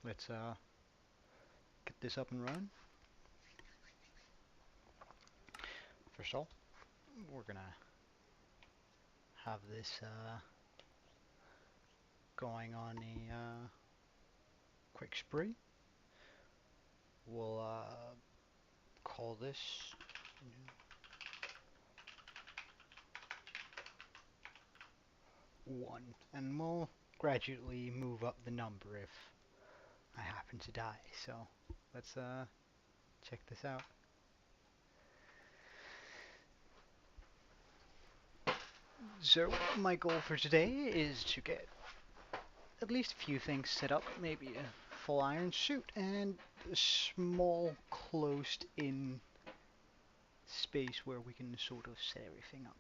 let's get this up and running. First of all, we're gonna have this going on a quick spree. We'll call this 1, and we'll gradually move up the number if I happen to die. So let's check this out. So my goal for today is to get at least a few things set up, maybe a full iron suit and a small closed in space where we can sort of set everything up.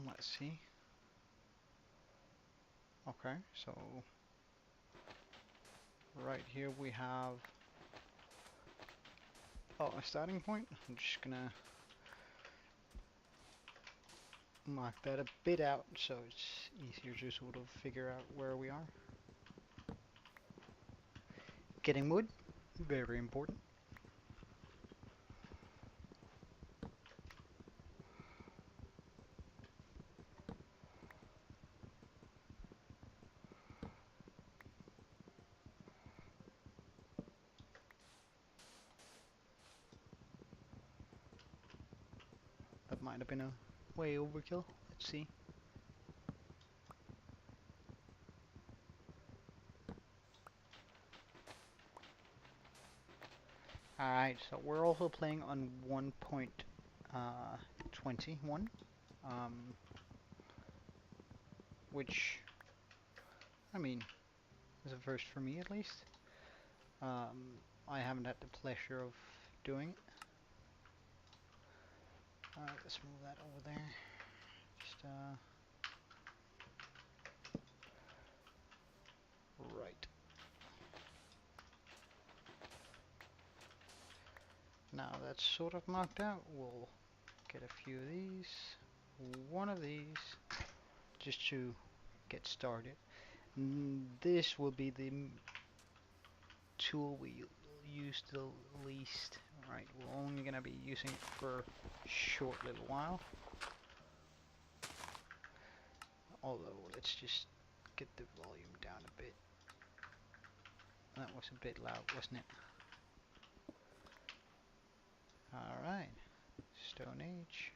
Let's see. Okay, so right here we have a starting point. I'm just gonna mark that a bit out so it's easier to sort of figure out where we are. Getting wood, very important. That might have been a way overkill. Let's see. Alright, so we're also playing on 1.21, which, I mean, is a first for me at least. I haven't had the pleasure of doing it. Alright, let's move that over there. Just, right. Now that's sort of marked out, we'll get a few of these, one of these, just to get started. This will be the tool we use the least. Right, we're only gonna be using it for a short little while. Although, let's just get the volume down a bit. That was a bit loud, wasn't it? Alright, Stone Age.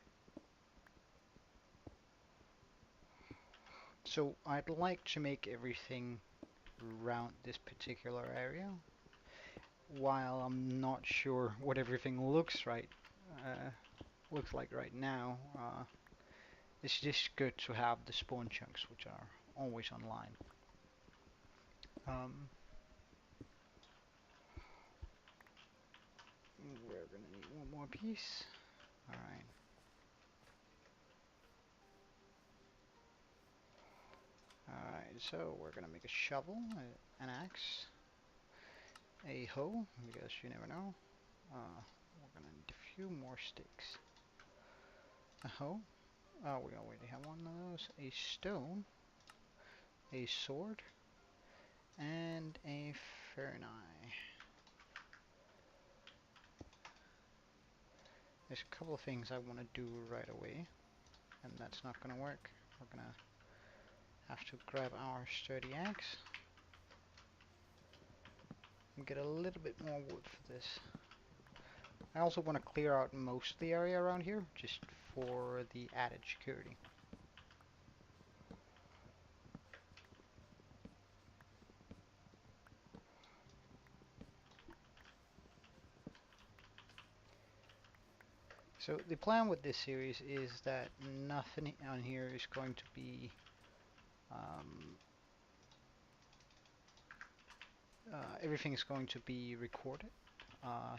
So I'd like to make everything around this particular area. While I'm not sure what everything looks like right now, it's just good to have the spawn chunks, which are always online. We're gonna need one more piece. Alright. Alright, so we're gonna make a shovel, an axe, a hoe, because you never know. We're gonna need a few more sticks. A hoe. Oh, we already have one of those. A stone, a sword, and a furnace. There's a couple of things I want to do right away, and that's not gonna work. We're gonna have to grab our sturdy axe and get a little bit more wood for this. I also want to clear out most of the area around here, just for the added security. So the plan with this series is that nothing on here is going to be everything is going to be recorded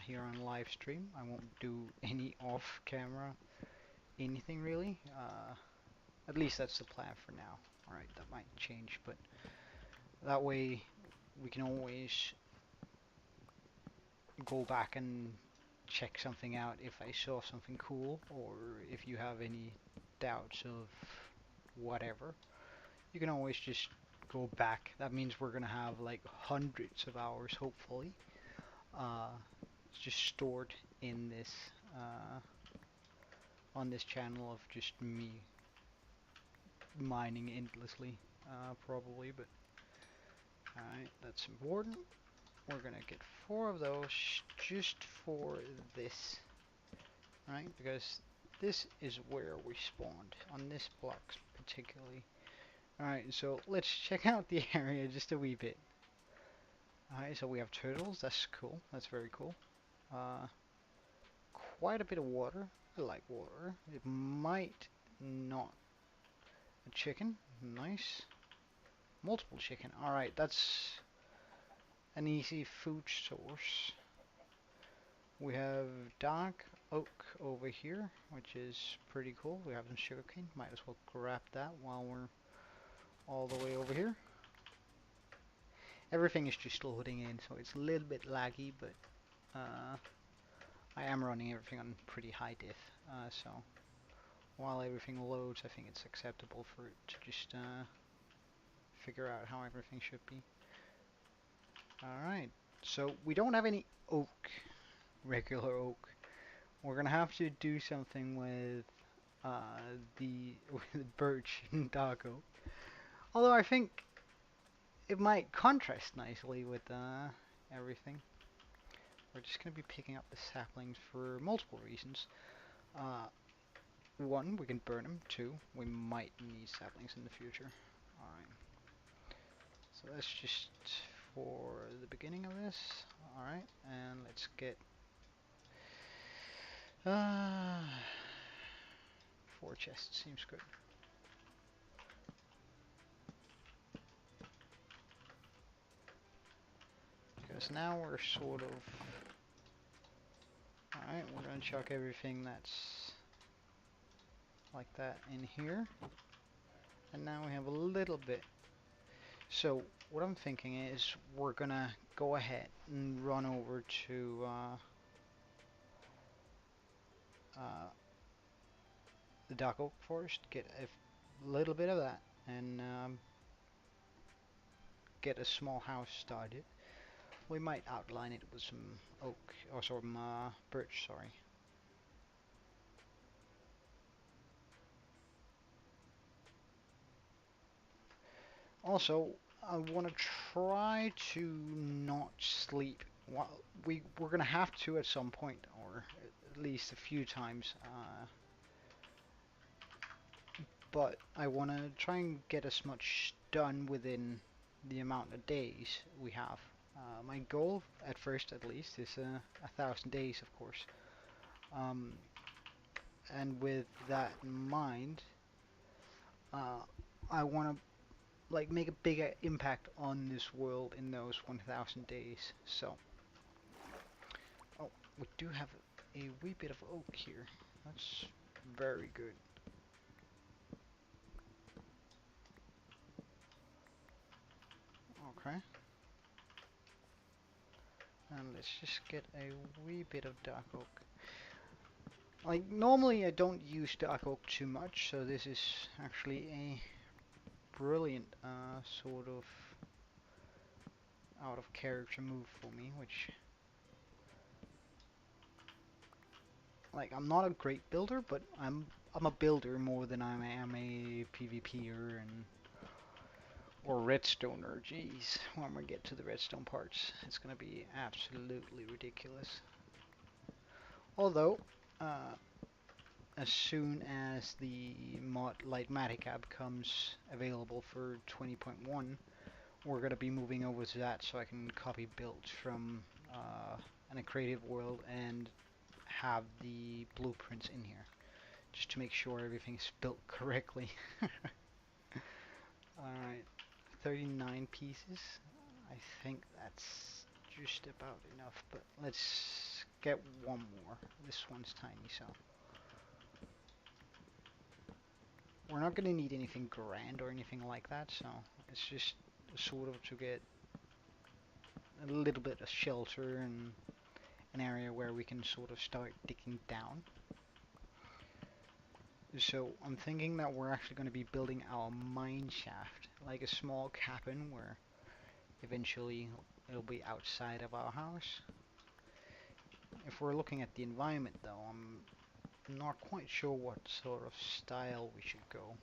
here on live stream. I won't do any off-camera anything really. At least that's the plan for now. Alright, that might change, but that way we can always go back and check something out if I saw something cool, or if you have any doubts of whatever, you can always just go back. That means we're gonna have like hundreds of hours, hopefully, uh, just stored in this on this channel of just me mining endlessly, probably. But alright, that's important. We're gonna get 4 of those just for this, right? Because this is where we spawned, on this block particularly. Alright, so let's check out the area just a wee bit. Alright, so we have turtles, that's cool, that's very cool. Uh, Quite a bit of water, I like water. It might not. A chicken, nice. Multiple chicken, alright, that's an easy food source. We have dark oak over here, which is pretty cool. We have some sugarcane. Might as well grab that while we're all the way over here. Everything is just loading in, so it's a little bit laggy, but I am running everything on pretty high diff. So while everything loads, I think it's acceptable for it to just figure out how everything should be. Alright, so we don't have any oak, regular oak. We're gonna have to do something with with the birch and dark oak. Although I think it might contrast nicely with everything. We're just gonna be picking up the saplings for multiple reasons. One, we can burn them. Two, we might need saplings in the future. Alright. So that's just for the beginning of this. Alright, and let's get 4 chests seems good. Because now we're sort of... Alright, we're gonna chuck everything that's like that in here. And now we have a little bit. So what I'm thinking is we're gonna go ahead and run over to the dark oak forest, get a little bit of that, and get a small house started. We might outline it with some oak, or some birch, sorry. Also, I want to try to not sleep. Well, we're gonna have to at some point, or at least a few times. But I want to try and get as much done within the amount of days we have. My goal, at first at least, is 1,000 days, of course. And with that in mind, I want to like make a bigger impact on this world in those 1,000 days. So, oh, we do have a wee bit of oak here. That's very good. Okay. And let's just get a wee bit of dark oak. Like, normally I don't use dark oak too much, so this is actually a brilliant sort of out of character move for me, which, like, I'm not a great builder, but I'm a builder more than I am a PvPer and or redstoner. Jeez, when we get to the redstone parts, it's gonna be absolutely ridiculous. Although, as soon as the mod Lightmatica becomes available for 20.1, we're gonna be moving over to that, so I can copy builds from in a creative world and have the blueprints in here, just to make sure everything's built correctly. Alright, 39 pieces. I think that's just about enough, but let's get one more. This one's tiny, so we're not going to need anything grand or anything like that, so it's just sort of to get a little bit of shelter and an area where we can sort of start digging down. So I'm thinking that we're actually going to be building our mine shaft like a small cabin where eventually it'll be outside of our house. If we're looking at the environment though, I'm not quite sure what sort of style we should go.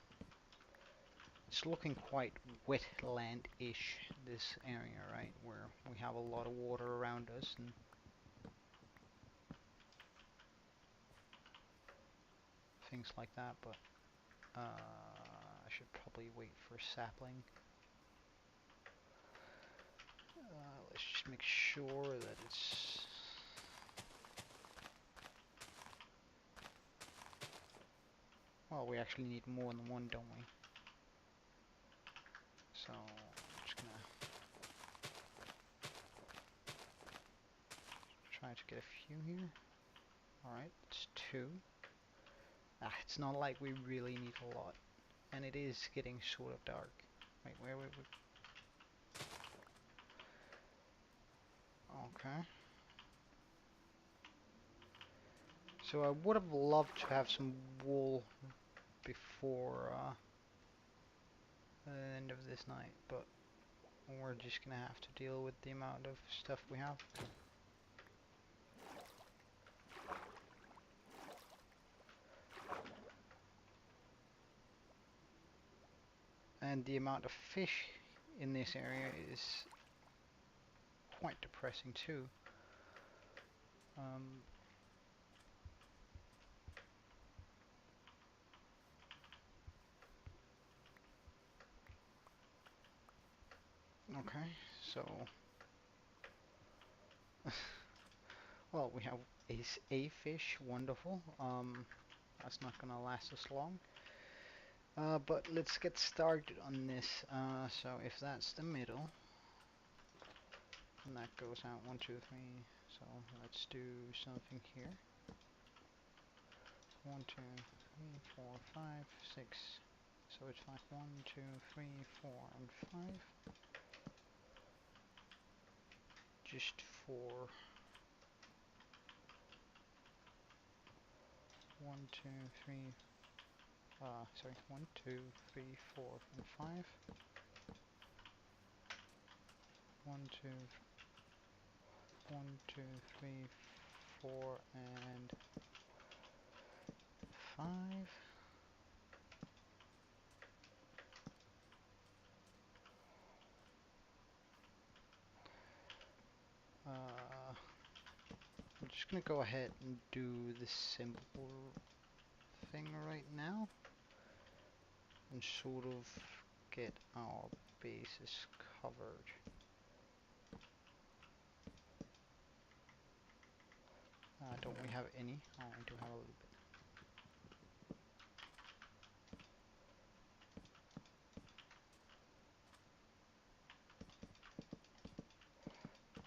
It's looking quite wetland-ish, this area, right? Where we have a lot of water around us and things like that, but I should probably wait for sapling. Let's just make sure that it's... Well, we actually need more than one, don't we? So, I'm just gonna try to get a few here. Alright, it's 2. It's not like we really need a lot. And it is getting sort of dark. Wait, wait. Okay. So I would have loved to have some wool before the end of this night, but we're just gonna have to deal with the amount of stuff we have. And the amount of fish in this area is quite depressing too. Okay, so well, we have a fish, wonderful. That's not gonna last us long. But let's get started on this. So if that's the middle, and that goes out 1, 2, 3. So let's do something here. 1, 2, 3, 4, 5, 6. So it's like 1, 2, 3, 4, and 5. Just for 1, 2, 3. Sorry, 1, 2, 3, 4, and 5. 1, 2, 1, 2, 3, 4, and 5. I'm just gonna go ahead and do the simple thing right now and sort of get our bases covered. Don't we have any? Oh, we do have a little bit.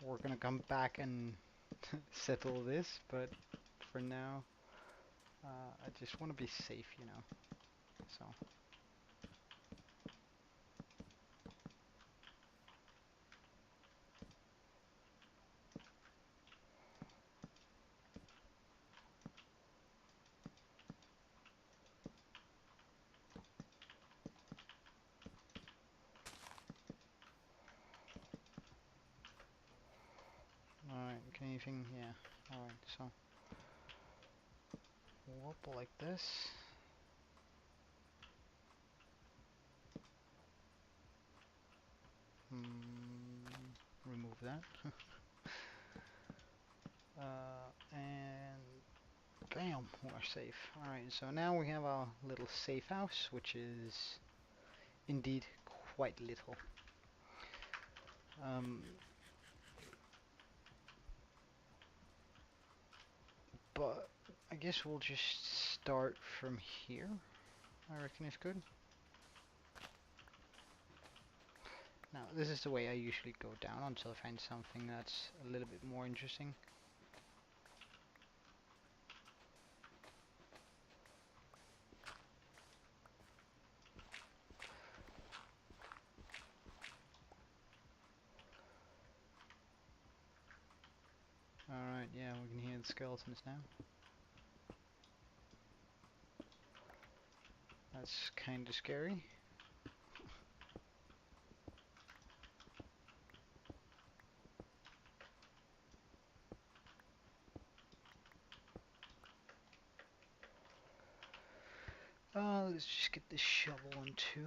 We're gonna come back and settle this, but for now, I just want to be safe, you know. So. Alright, anything? Yeah. Alright, so. Whoop, like this. Remove that. And bam, we're safe. Alright, so now we have our little safe house, which is indeed quite little. But I guess we'll just start from here. I reckon it's good. Now, this is the way I usually go down until I find something that's a little bit more interesting. Alright, yeah, we can hear the skeletons now. That's kinda scary. Let's just get this shovel in too.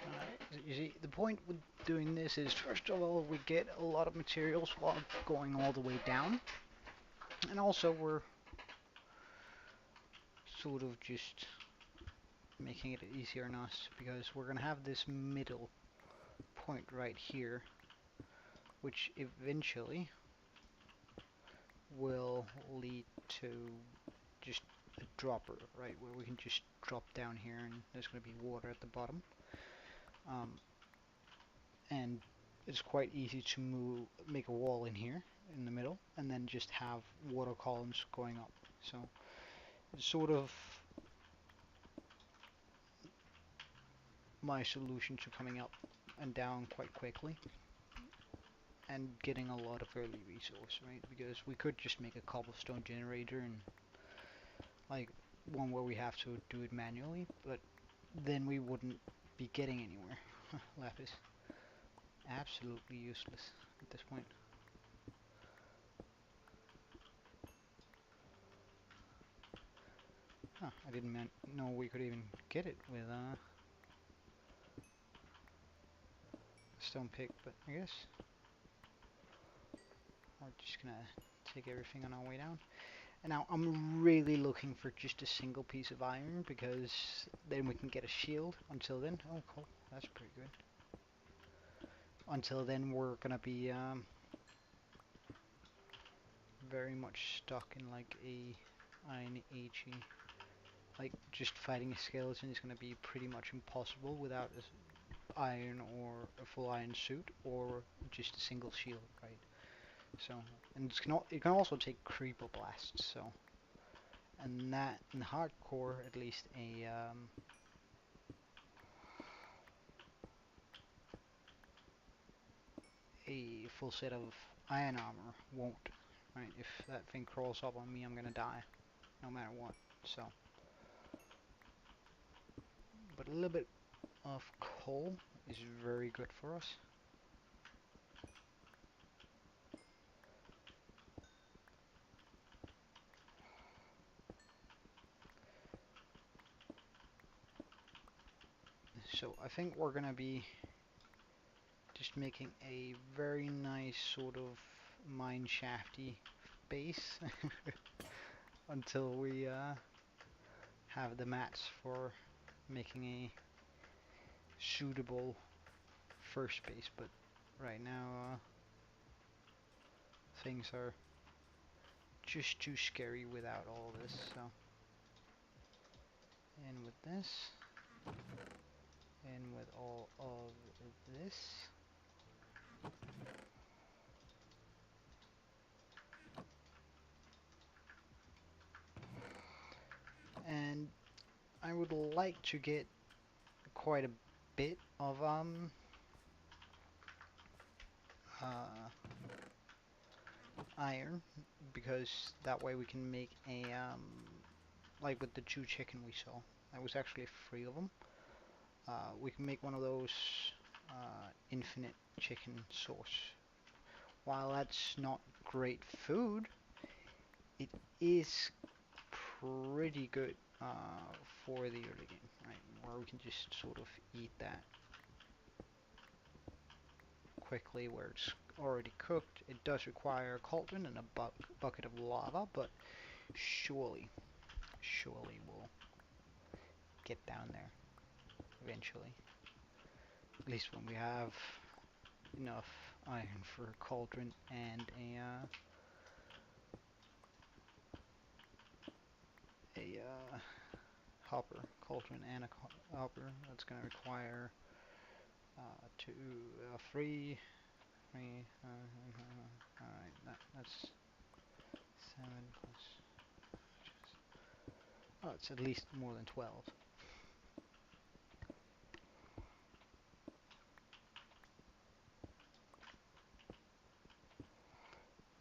Alright, you see, the point with doing this is, first of all, we get a lot of materials while going all the way down. And also, we're sort of just making it easier on us, because we're going to have this middle point right here, which eventually will lead to just a dropper, right, where we can just drop down here and there's going to be water at the bottom. And it's quite easy to make a wall in here in the middle and then just have water columns going up. So it's sort of my solution to coming up and down quite quickly and getting a lot of early resource, right? Because we could just make a cobblestone generator and like one where we have to do it manually, but then we wouldn't be getting anywhere. Lapis. Absolutely useless at this point. Huh, I didn't know we could even get it with stone pick, but I guess we're just gonna take everything on our way down. And now I'm really looking for just a single piece of iron, because then we can get a shield. Until then, oh cool, that's pretty good. Until then we're gonna be very much stuck in like a iron agey. Like just fighting a skeleton is gonna be pretty much impossible without iron or a full iron suit or just a single shield, right? So, and it can also take creeper blasts. So, and that in hardcore, at least a full set of iron armor won't. Right? If that thing crawls up on me, I'm gonna die, no matter what. So, but a little bit of coal is very good for us. So I think we're gonna be just making a very nice sort of mine shafty base until we have the mats for making a suitable first base. But right now things are just too scary without all this. So, in with this, in with all of this. And I would like to get quite a bit of iron, because that way we can make a like with the 2 chicken we saw. That was actually 3 of them. We can make one of those infinite chicken sauce. While that's not great food, it is pretty good for the early game, right? Where we can just sort of eat that quickly, where it's already cooked. It does require a cauldron and a bucket of lava, but surely we'll get down there eventually. At least when we have enough iron for a cauldron and a hopper, cauldron and a hopper. That's going to require 3. Alright, that's 7 plus. Oh, it's at least more than 12.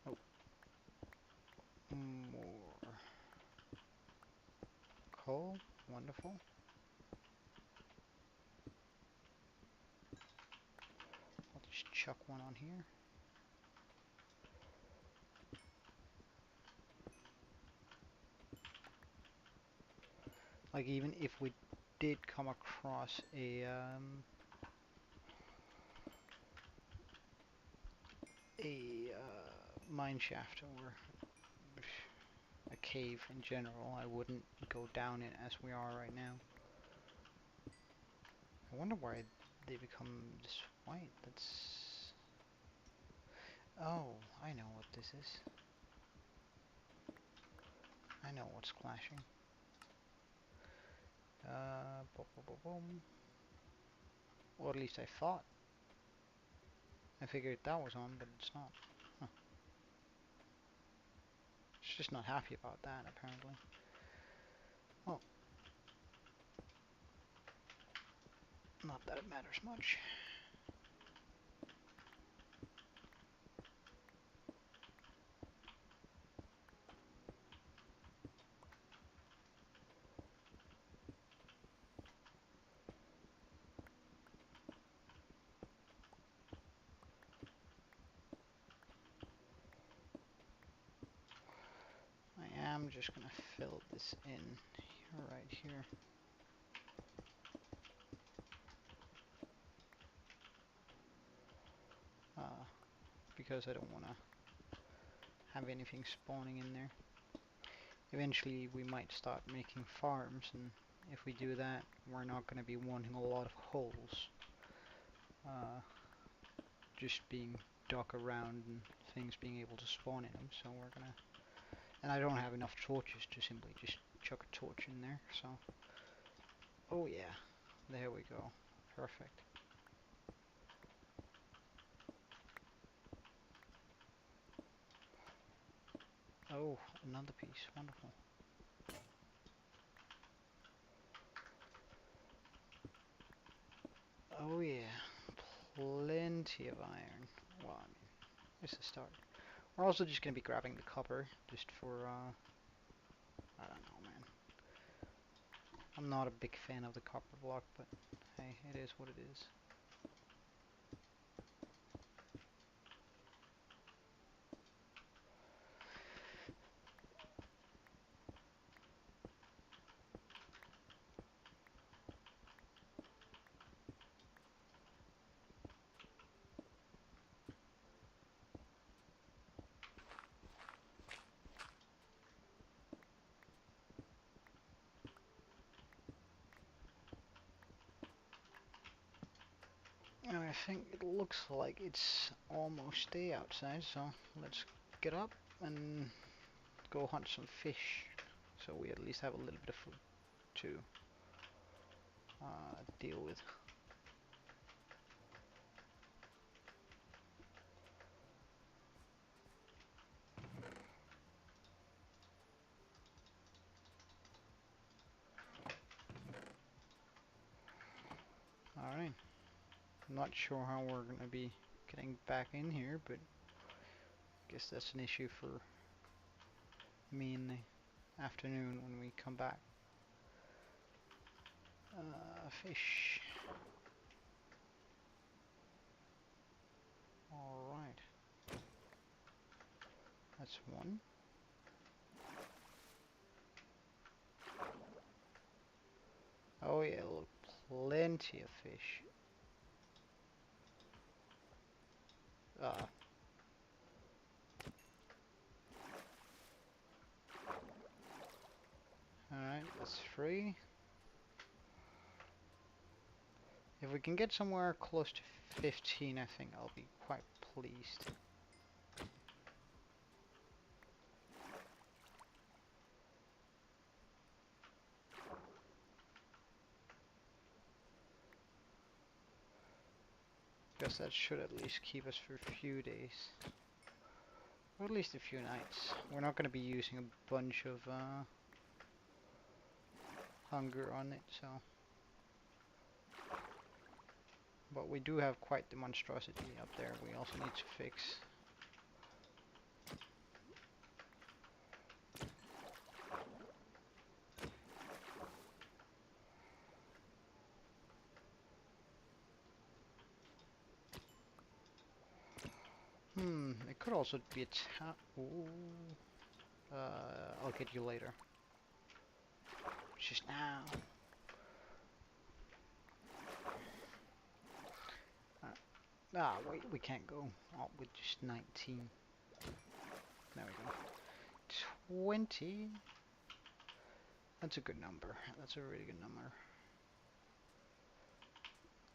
Oh, coal. Wonderful. I'll just chuck one on here. Like, even if we did come across a mine shaft or a cave in general, I wouldn't go down it as we are right now. I wonder why they become this white. That's... Oh, I know what this is. I know what's clashing. Boom, boom, boom, boom. Or at least I thought. I figured that was on, but it's not. Huh. It's just not happy about that, apparently. Well, not that it matters much. I am just gonna fill this in right here. Because I don't want to have anything spawning in there. Eventually we might start making farms, and if we do that, we're not going to be wanting a lot of holes. Just being dug around and things being able to spawn in them, so we're gonna... And I don't have enough torches to simply just chuck a torch in there, so... Oh yeah, there we go. Perfect. Oh, another piece. Wonderful. Oh yeah, plenty of iron. Well, I mean, it's a start. We're also just gonna be grabbing the copper, just for, I don't know, man. I'm not a big fan of the copper block, but hey, it is what it is. And I think it looks like it's almost day outside, so let's get up and go hunt some fish, so we at least have a little bit of food to deal with. Alright, not sure how we're gonna be getting back in here, but I guess that's an issue for me in the afternoon when we come back. Fish. Alright. That's one. Oh yeah, look, plenty of fish. Alright, that's three. If we can get somewhere close to 15, I think I'll be quite pleased. Guess that should at least keep us for a few days. Or at least a few nights. We're not going to be using a bunch of hunger on it, so... But we do have quite the monstrosity up there we also need to fix. It could also be a town. I'll get you later. Just now. Wait, we can't go. Oh, with just 19. There we go. 20. That's a good number. That's a really good number.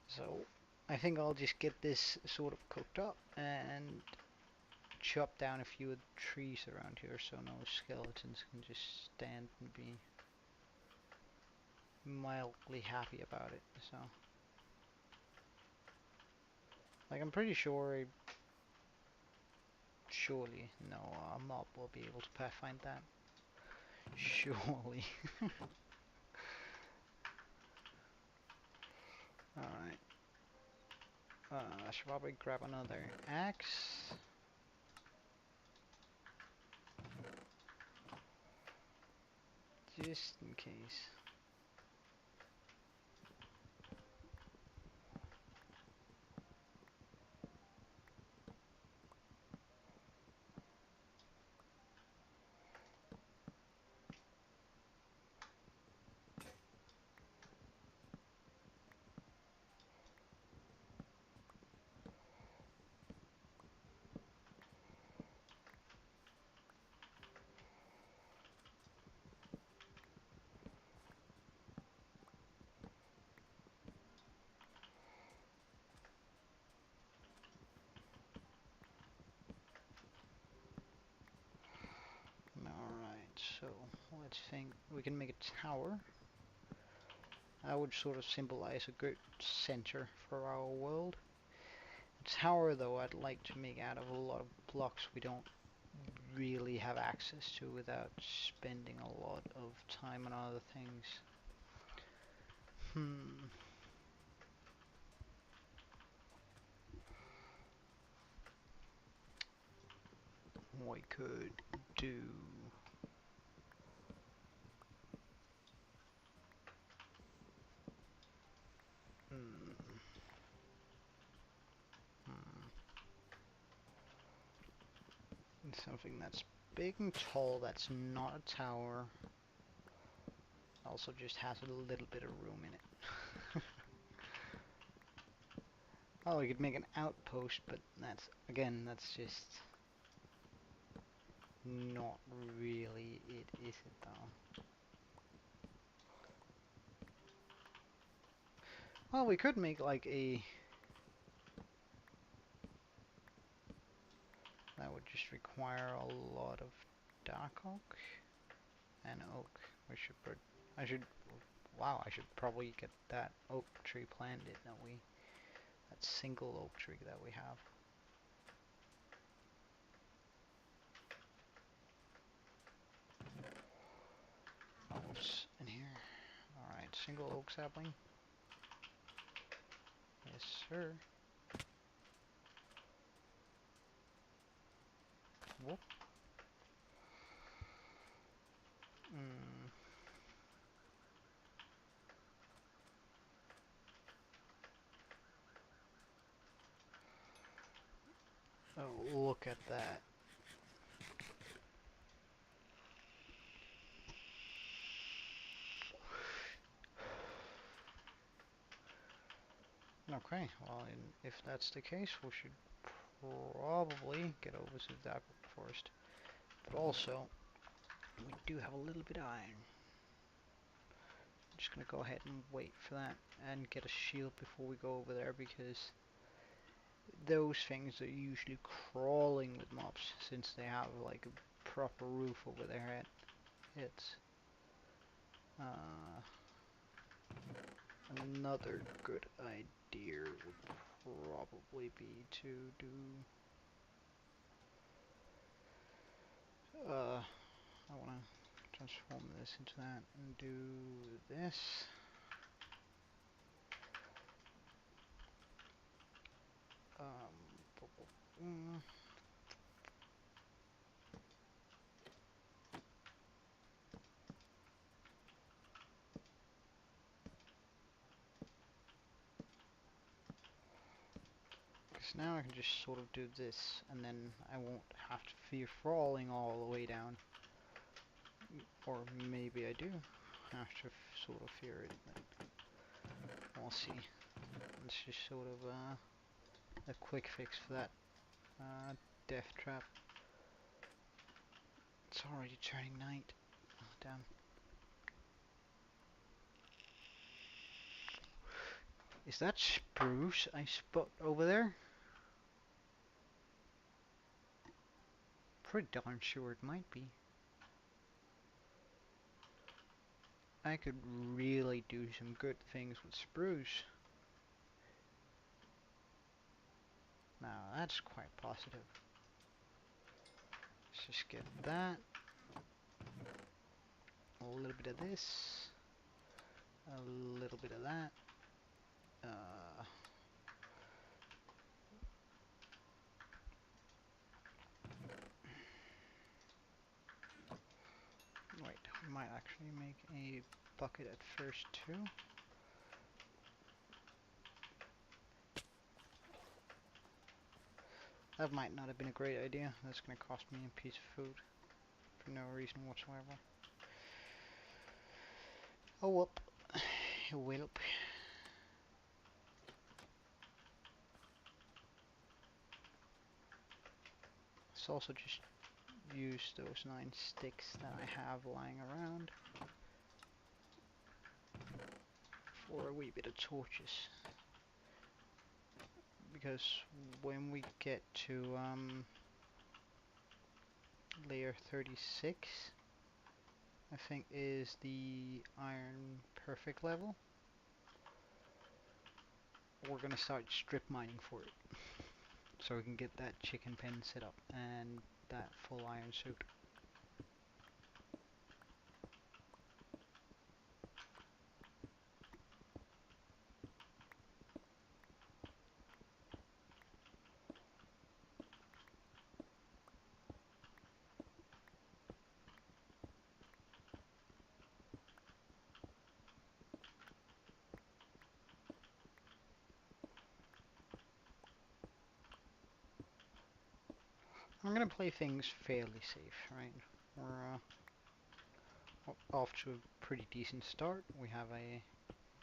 So, I think I'll just get this sort of cooked up and chop down a few of the trees around here so no skeletons can just stand and be mildly happy about it. So, like, I'm pretty sure, surely, no mob will be able to find that. Surely. Alright. I should probably grab another axe. Just in case. Alright, so let's think. We can make a tower. That would sort of symbolize a good center for our world. A tower, though, I'd like to make out of a lot of blocks we don't really have access to without spending a lot of time on other things. We could do... something that's big and tall, that's not a tower. Also just has a little bit of room in it. Oh, we could make an outpost, but that's, again, that's just not really it, is it though? Well, we could make like a... That would just require a lot of dark oak and oak. We should put... I should... Wow, I should probably get that oak tree planted that we... That single oak tree that we have. Oops, in here. Alright, single oak sapling. Yes, sir. Whoop. Oh, look at that. Okay, well, if that's the case, we should probably get over to the dark oak forest. But also, we do have a little bit of iron. I'm just gonna go ahead and wait for that and get a shield before we go over there, because those things are usually crawling with mobs since they have like a proper roof over their heads. Another good idea would probably be to do I wanna transform this into that and do this. Because So now I can just sort of do this, and then I won't have to fear falling all the way down. Or maybe I do have to sort of fear it, but we'll see. It's just sort of a quick fix for that death trap. It's already turning night. Oh, damn. Is that spruce I spot over there? Pretty darn sure it might be. I could really do some good things with spruce. Now that's quite positive. Let's just get that. A little bit of this. A little bit of that. Wait, we might actually make a bucket at first too. That might not have been a great idea. That's gonna cost me a piece of food for no reason whatsoever. Oh well. Well. Let's also just use those 9 sticks that I have lying around for a wee bit of torches. Because when we get to layer 36, I think is the iron perfect level, we're gonna start strip mining for it. So we can get that chicken pen set up and that full iron suit. I'm gonna play things fairly safe, right? We're off to a pretty decent start. We have a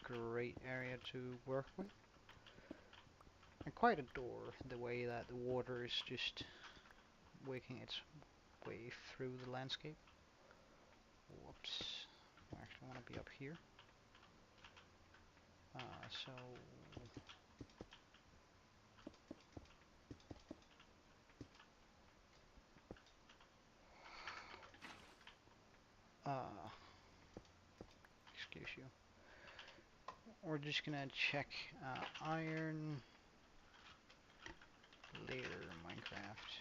great area to work with. I quite adore the way that the water is just waking its way through the landscape. Whoops. I actually want to be up here. So excuse you. We're just gonna check iron later Minecraft.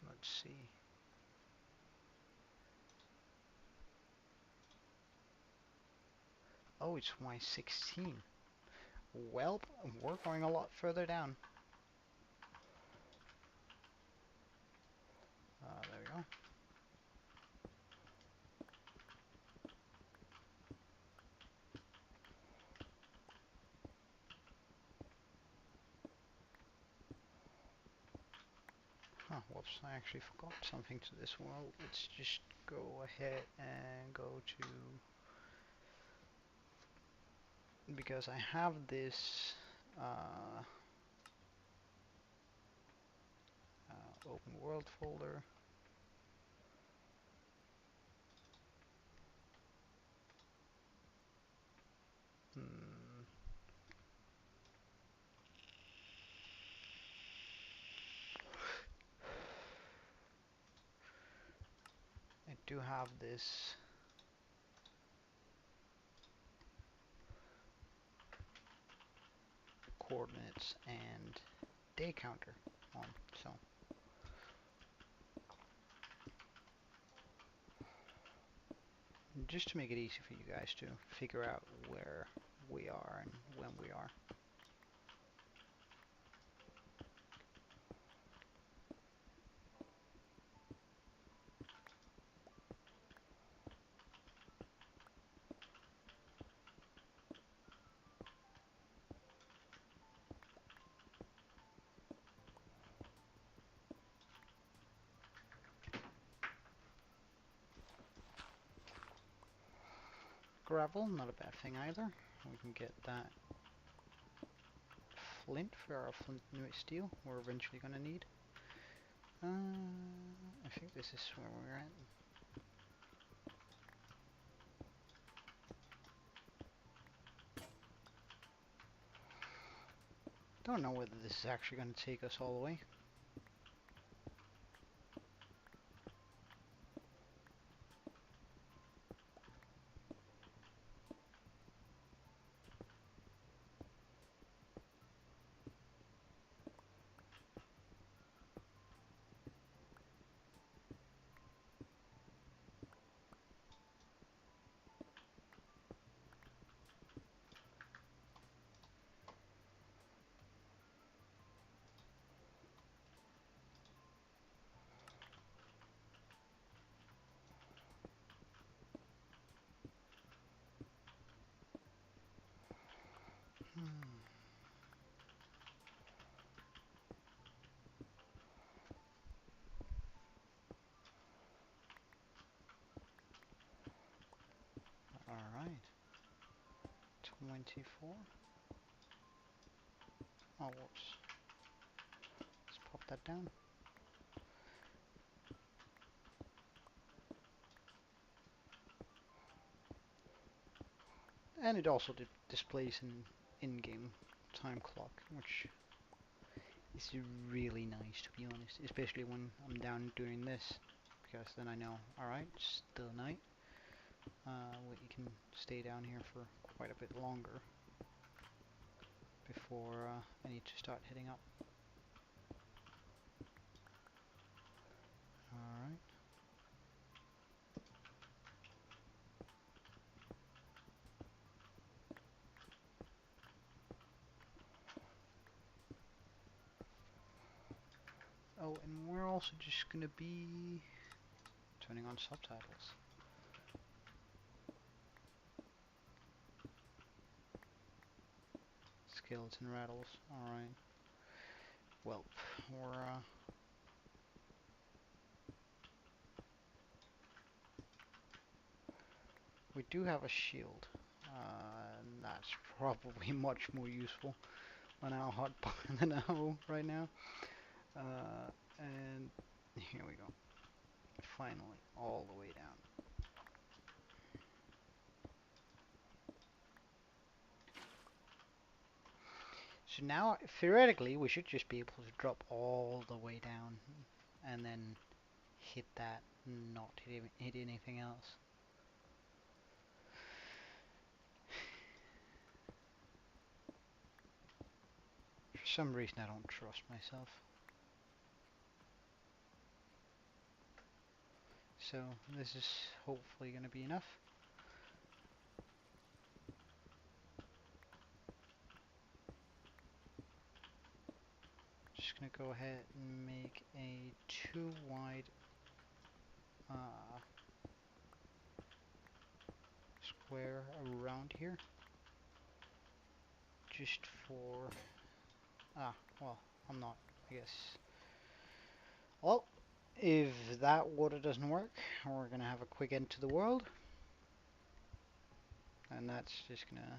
Let's see. Oh, it's Y16. Well, we're going a lot further down. There we go. Huh, whoops, I actually forgot something to this world. Let's just go ahead and go to... Because I have this open world folder. I do have this coordinates and day counter on, so just to make it easy for you guys to figure out where we are and when we are. Gravel, not a bad thing either. We can get that flint for our flint and steel we're eventually going to need. I think this is where we're at. Don't know whether this is actually going to take us all the way. Alright. 24. Oh, whoops. Let's pop that down. And it also displays an in-game time clock, which is really nice, to be honest, especially when I'm down doing this, because then I know, alright, it's still night. We can stay down here for quite a bit longer before I need to start heading up. Alright. Oh, and we're also just gonna be turning on subtitles. Skeleton rattles, alright. Well, we're we do have a shield, and that's probably much more useful on our hotbar than a hoe right now. And here we go. Finally, all the way down. So now, theoretically, we should just be able to drop all the way down and then hit that, not hit anything else. For some reason, I don't trust myself. So this is hopefully going to be enough. Just going to go ahead and make a 2 wide square around here. Just for... well, I'm not, I guess. Well, if that water doesn't work, we're going to have a quick end to the world. And that's just going to...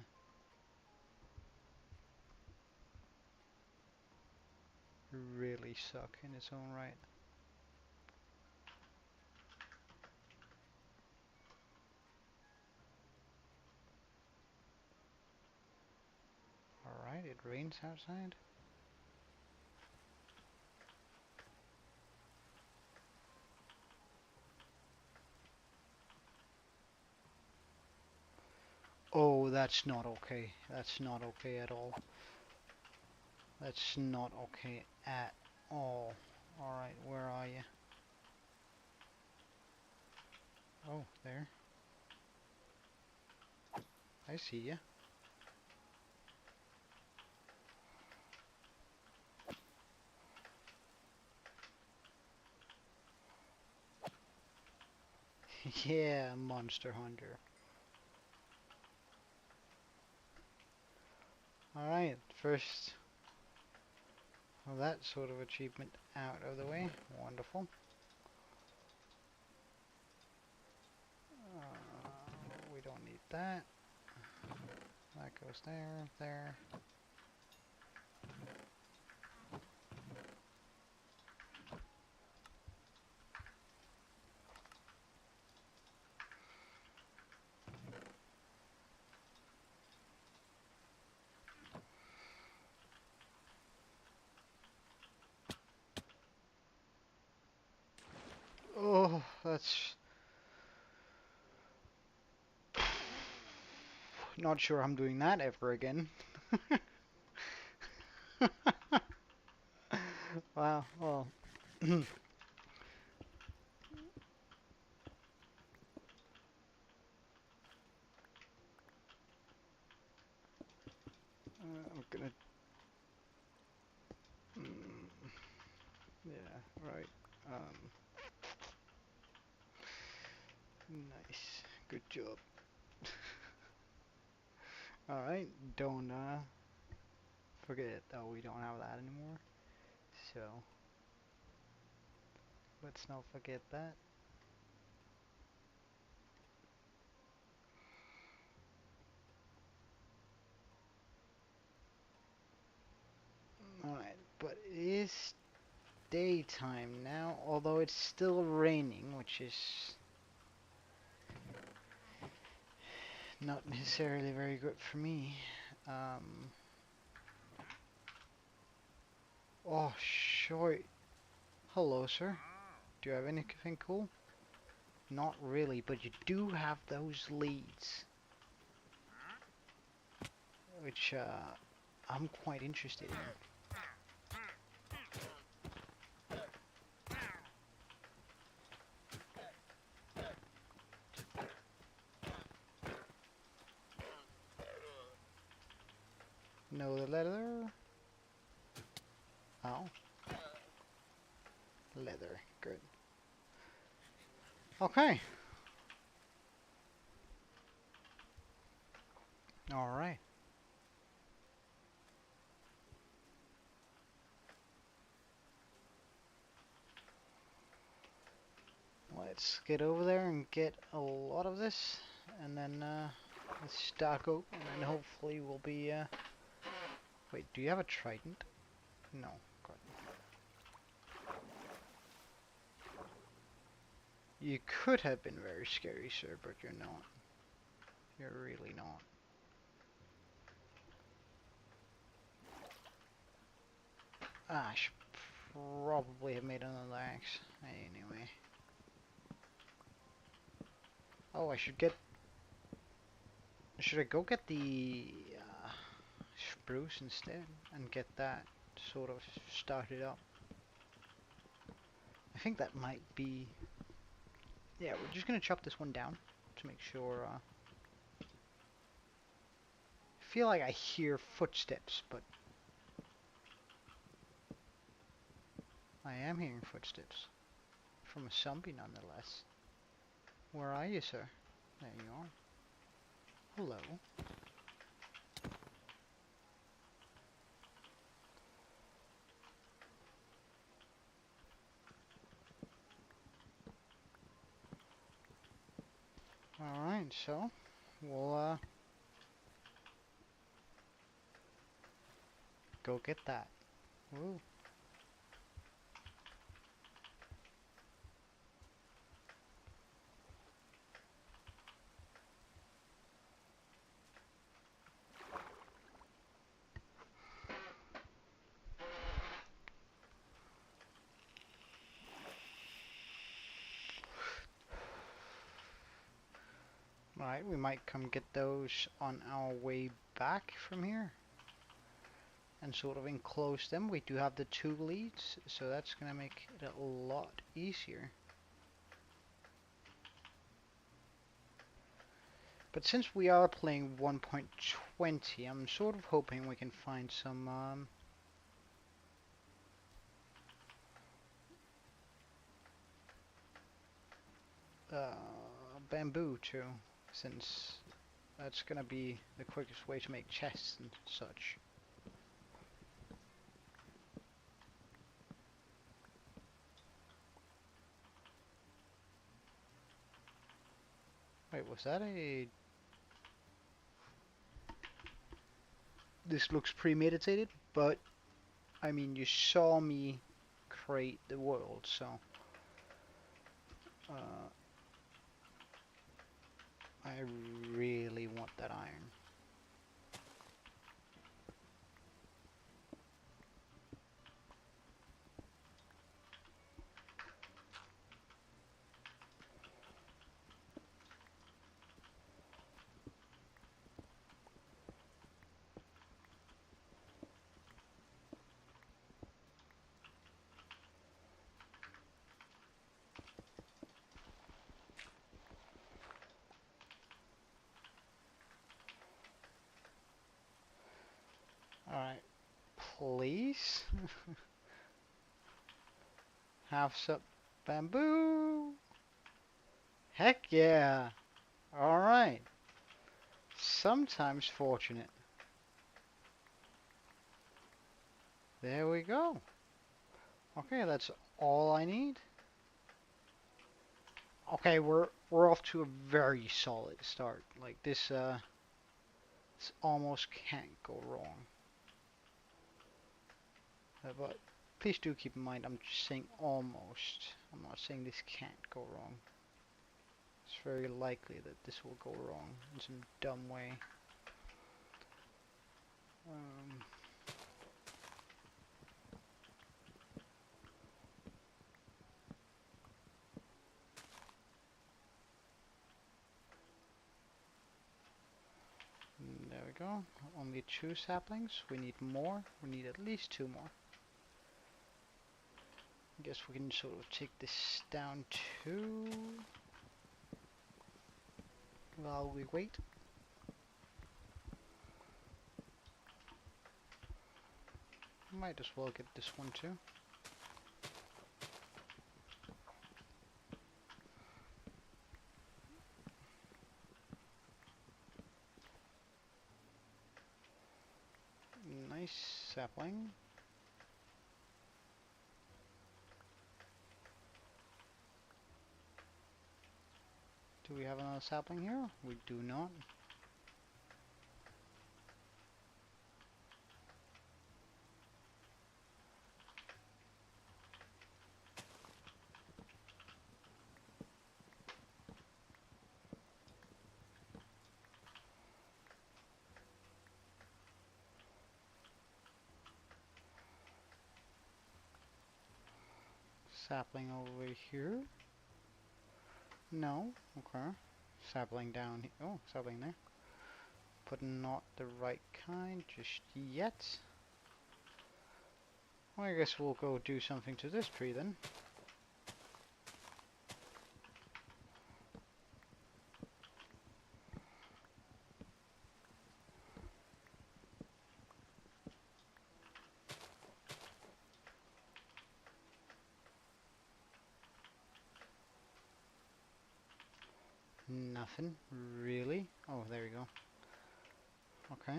really suck in its own right. Alright, it rains outside. Oh, that's not okay. That's not okay at all. That's not okay at all. Alright, where are you? Oh, there. I see you. Yeah, Monster Hunter. Alright, first of that sort of achievement out of the way. Wonderful. We don't need that. That goes there, there. Oh, that's not sure I'm doing that ever again. Wow, well. I'm gonna. Mm, yeah, right. Um, nice. Good job. Alright, don't forget that we don't have that anymore. So, let's not forget that. Alright, but it is daytime now, although it's still raining, which is not necessarily very good for me. Um, oh, short. Hello, sir. Do you have anything cool? Not really, but you do have those leads, which I'm quite interested in. Know the leather? Oh, leather. Good. Okay. All right. Let's get over there and get a lot of this, and then let's stock up, and then hopefully we'll be. Wait, do you have a trident? No. God. You could have been very scary, sir, but you're not. You're really not. Ah, I should probably have made another axe. Anyway. Oh, I should get. Should I go get the spruce instead and get that sort of started up? I think that might be. Yeah, we're just gonna chop this one down to make sure. I feel like I hear footsteps, but I am hearing footsteps from a zombie nonetheless. Where are you, sir? There you are. Hello. Alright, so we'll go get that. Woo. Alright, we might come get those on our way back from here and sort of enclose them. We do have the 2 leads, so that's gonna make it a lot easier. But since we are playing 1.20, I'm sort of hoping we can find some bamboo too, since that's gonna be the quickest way to make chests and such. Wait, was that a this looks premeditated, but I mean, you saw me create the world, so uh, I really want that iron. Alright, please have some bamboo. Heck yeah. Alright. Sometimes fortunate. There we go. Okay, that's all I need. Okay, we're off to a very solid start. Like this almost can't go wrong. But please do keep in mind, I'm just saying almost. I'm not saying this can't go wrong. It's very likely that this will go wrong in some dumb way. Um, there we go. Only 2 saplings. We need more. We need at least 2 more. I guess we can sort of take this down too while we wait. Might as well get this one too. Nice sapling. Do we have another sapling here? We do not. Sapling over here. No. Okay. Sapling down here. Oh, sapling there. But not the right kind just yet. Well, I guess we'll go do something to this tree then. Nothing, really. Oh, there we go. Okay.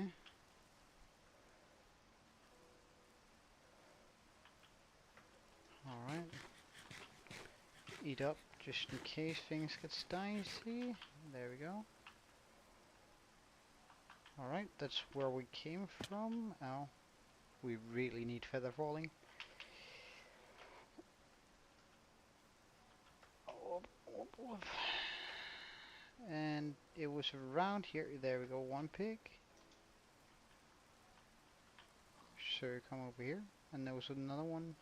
Alright. Eat up, just in case things get dicey. There we go. Alright, that's where we came from. Oh, we really need feather falling. And it was around here. There we go, 1 pig. So come over here. And there was another one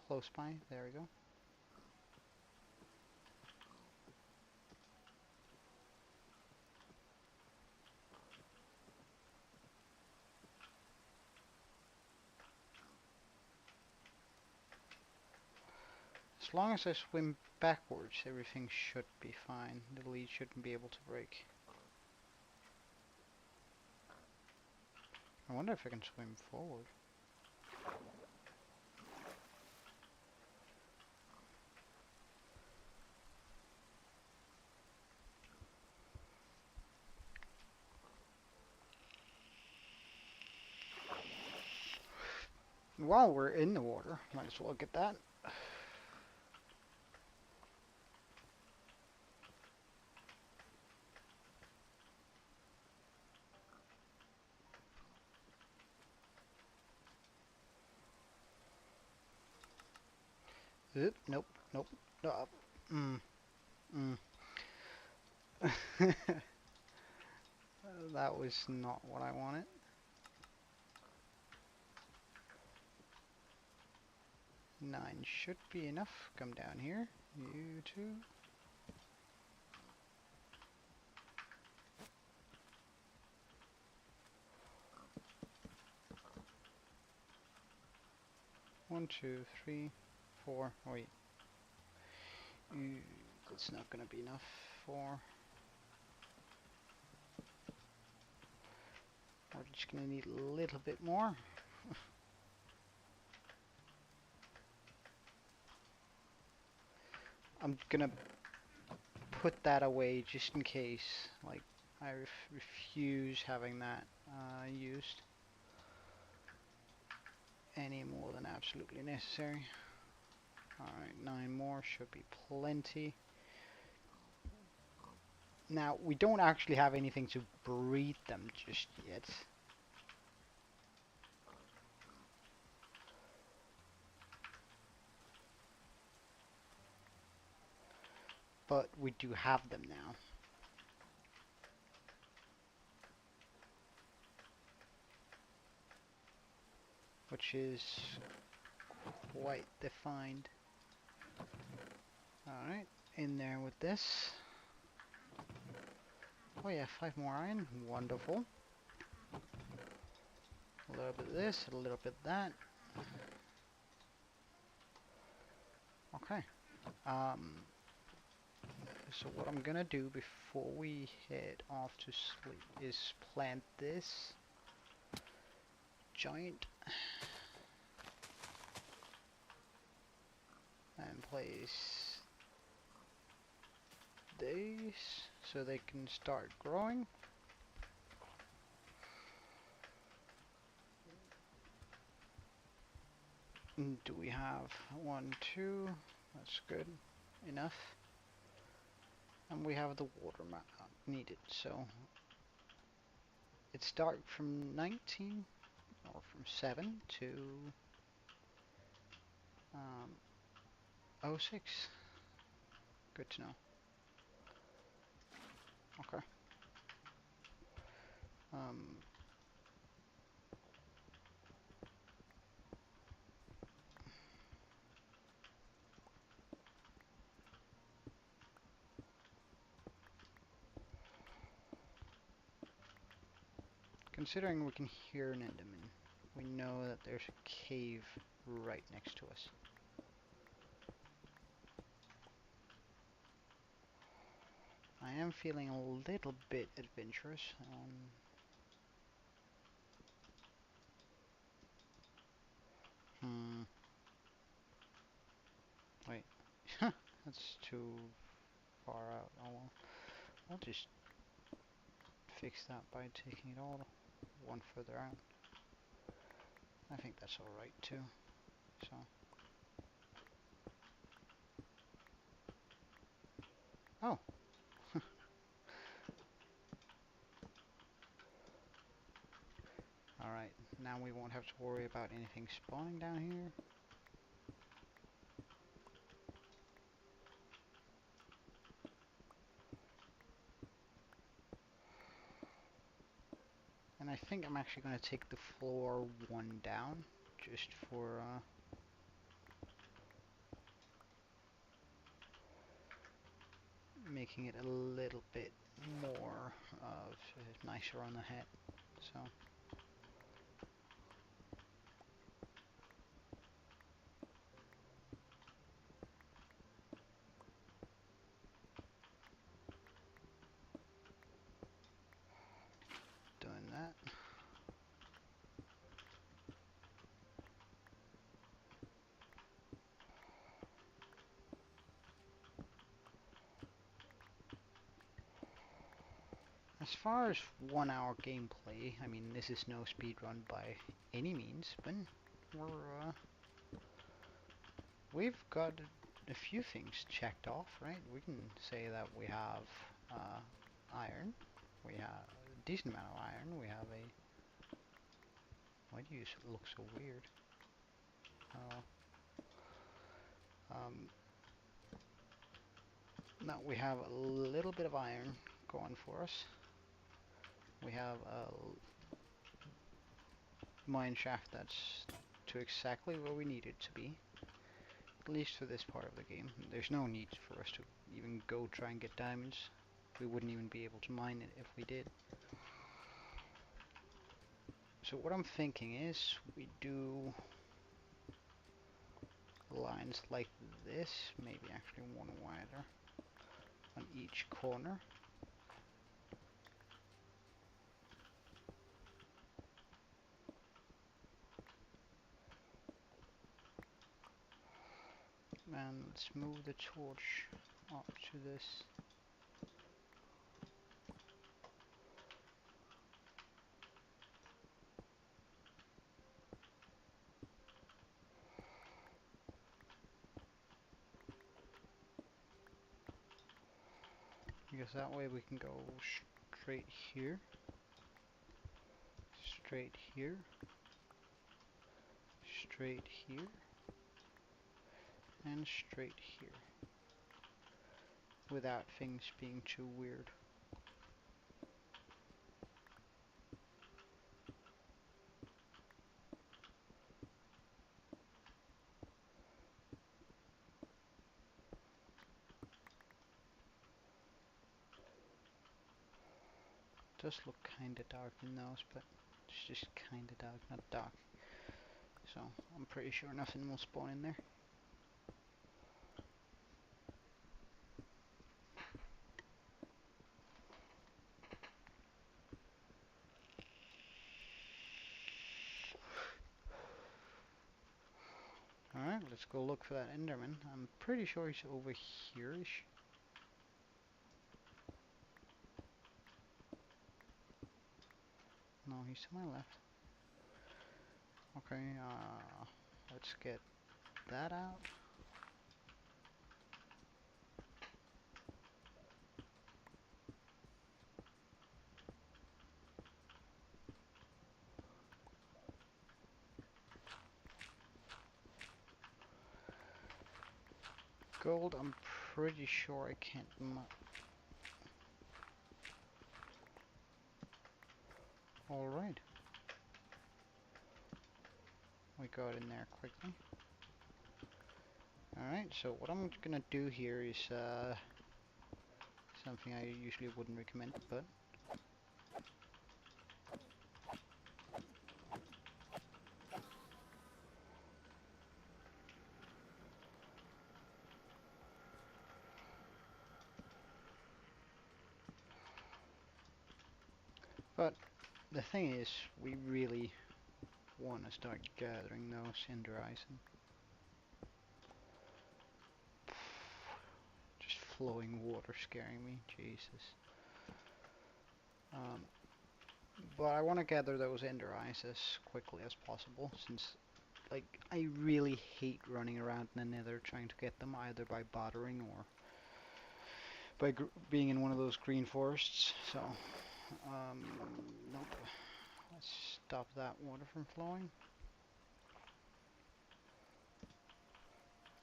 close by. There we go. As long as I swim backwards, everything should be fine. The lead shouldn't be able to break. I wonder if I can swim forward. While we're in the water, might as well get that. Nope, nope. Mm, mm. That was not what I wanted. 9 should be enough. Come down here. You two. One, two, three, four. Wait. That's not gonna be enough. 4. We're just gonna need a little bit more. I'm gonna put that away just in case. Like, I refuse having that used any more than absolutely necessary. Alright, 9 more should be plenty. Now, we don't actually have anything to breed them just yet. But we do have them now. Which is quite defined. Alright, in there with this. Oh yeah, 5 more iron. Wonderful. A little bit of this, a little bit of that. Okay. So what I'm gonna do before we head off to sleep is plant this giant and place these so they can start growing. Do we have 1, 2? That's good enough. And we have the water map needed, so it starts from 19 or from 7 to 06. Good to know. Okay. Considering we can hear an Enderman, we know that there's a cave right next to us. I am feeling a little bit adventurous. Wait. That's too far out. Oh well. I'll just fix that by taking it all one further out. I think that's alright too. So. Oh. Alright, now we won't have to worry about anything spawning down here. And I think I'm actually going to take the floor 1 down, just for making it a little bit more nicer on the head. So. Doing that. As far as 1 hour gameplay, I mean, this is no speedrun by any means, but we've got a few things checked off, right? We can say that we have iron, we have a decent amount of iron, we have a... Why do you look so weird? Um, Now we have a little bit of iron going for us. We have a mine shaft that's to exactly where we need it to be, at least for this part of the game. There's no need for us to even go try and get diamonds. We wouldn't even be able to mine it if we did. So what I'm thinking is we do lines like this, maybe actually one wider on each corner. And let's move the torch up to this. Because that way we can go straight here, straight here, straight here, and straight here, without things being too weird. It does look kinda dark in those, but it's just kinda dark, not dark. So I'm pretty sure nothing will spawn in there. Alright, let's go look for that Enderman. I'm pretty sure he's over here-ish. No, he's to my left. Okay, let's get that out. Gold, I'm pretty sure I can't Alright. We got in there quickly. Alright, so what I'm gonna do here is something I usually wouldn't recommend, but the thing is, we really want to start gathering those ender eyes. And just flowing water scaring me, Jesus. But I want to gather those ender eyes as quickly as possible, since like I really hate running around in the nether trying to get them, either by bartering or by being in one of those green forests. So nope. Let's stop that water from flowing.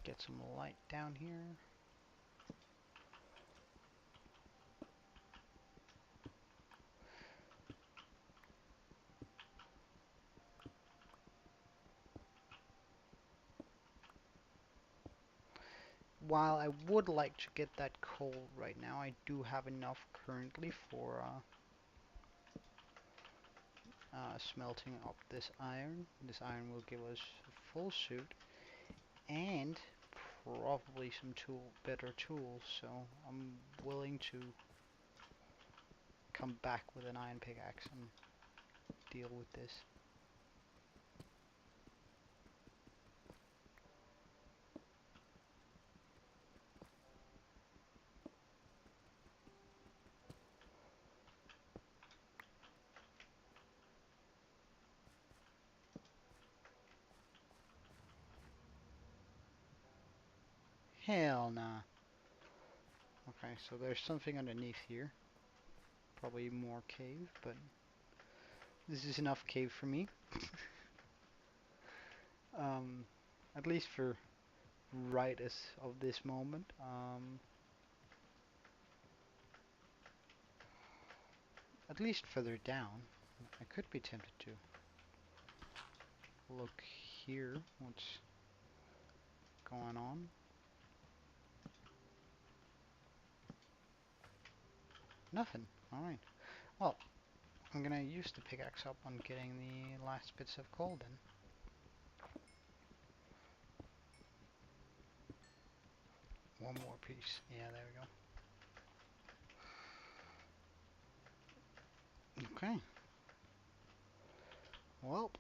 Get some light down here. While I would like to get that coal right now, I do have enough currently for smelting up this iron. This iron will give us a full suit and probably some better tools, so I'm willing to come back with an iron pickaxe and deal with this. Hell nah. Okay, so there's something underneath here. Probably more cave, but this is enough cave for me. At least for right as of this moment. At least further down. I could be tempted to look here. What's going on? Nothing. Alright. Well, I'm gonna use the pickaxe up on getting the last bits of coal then. One more piece. Yeah, there we go. Okay. Well,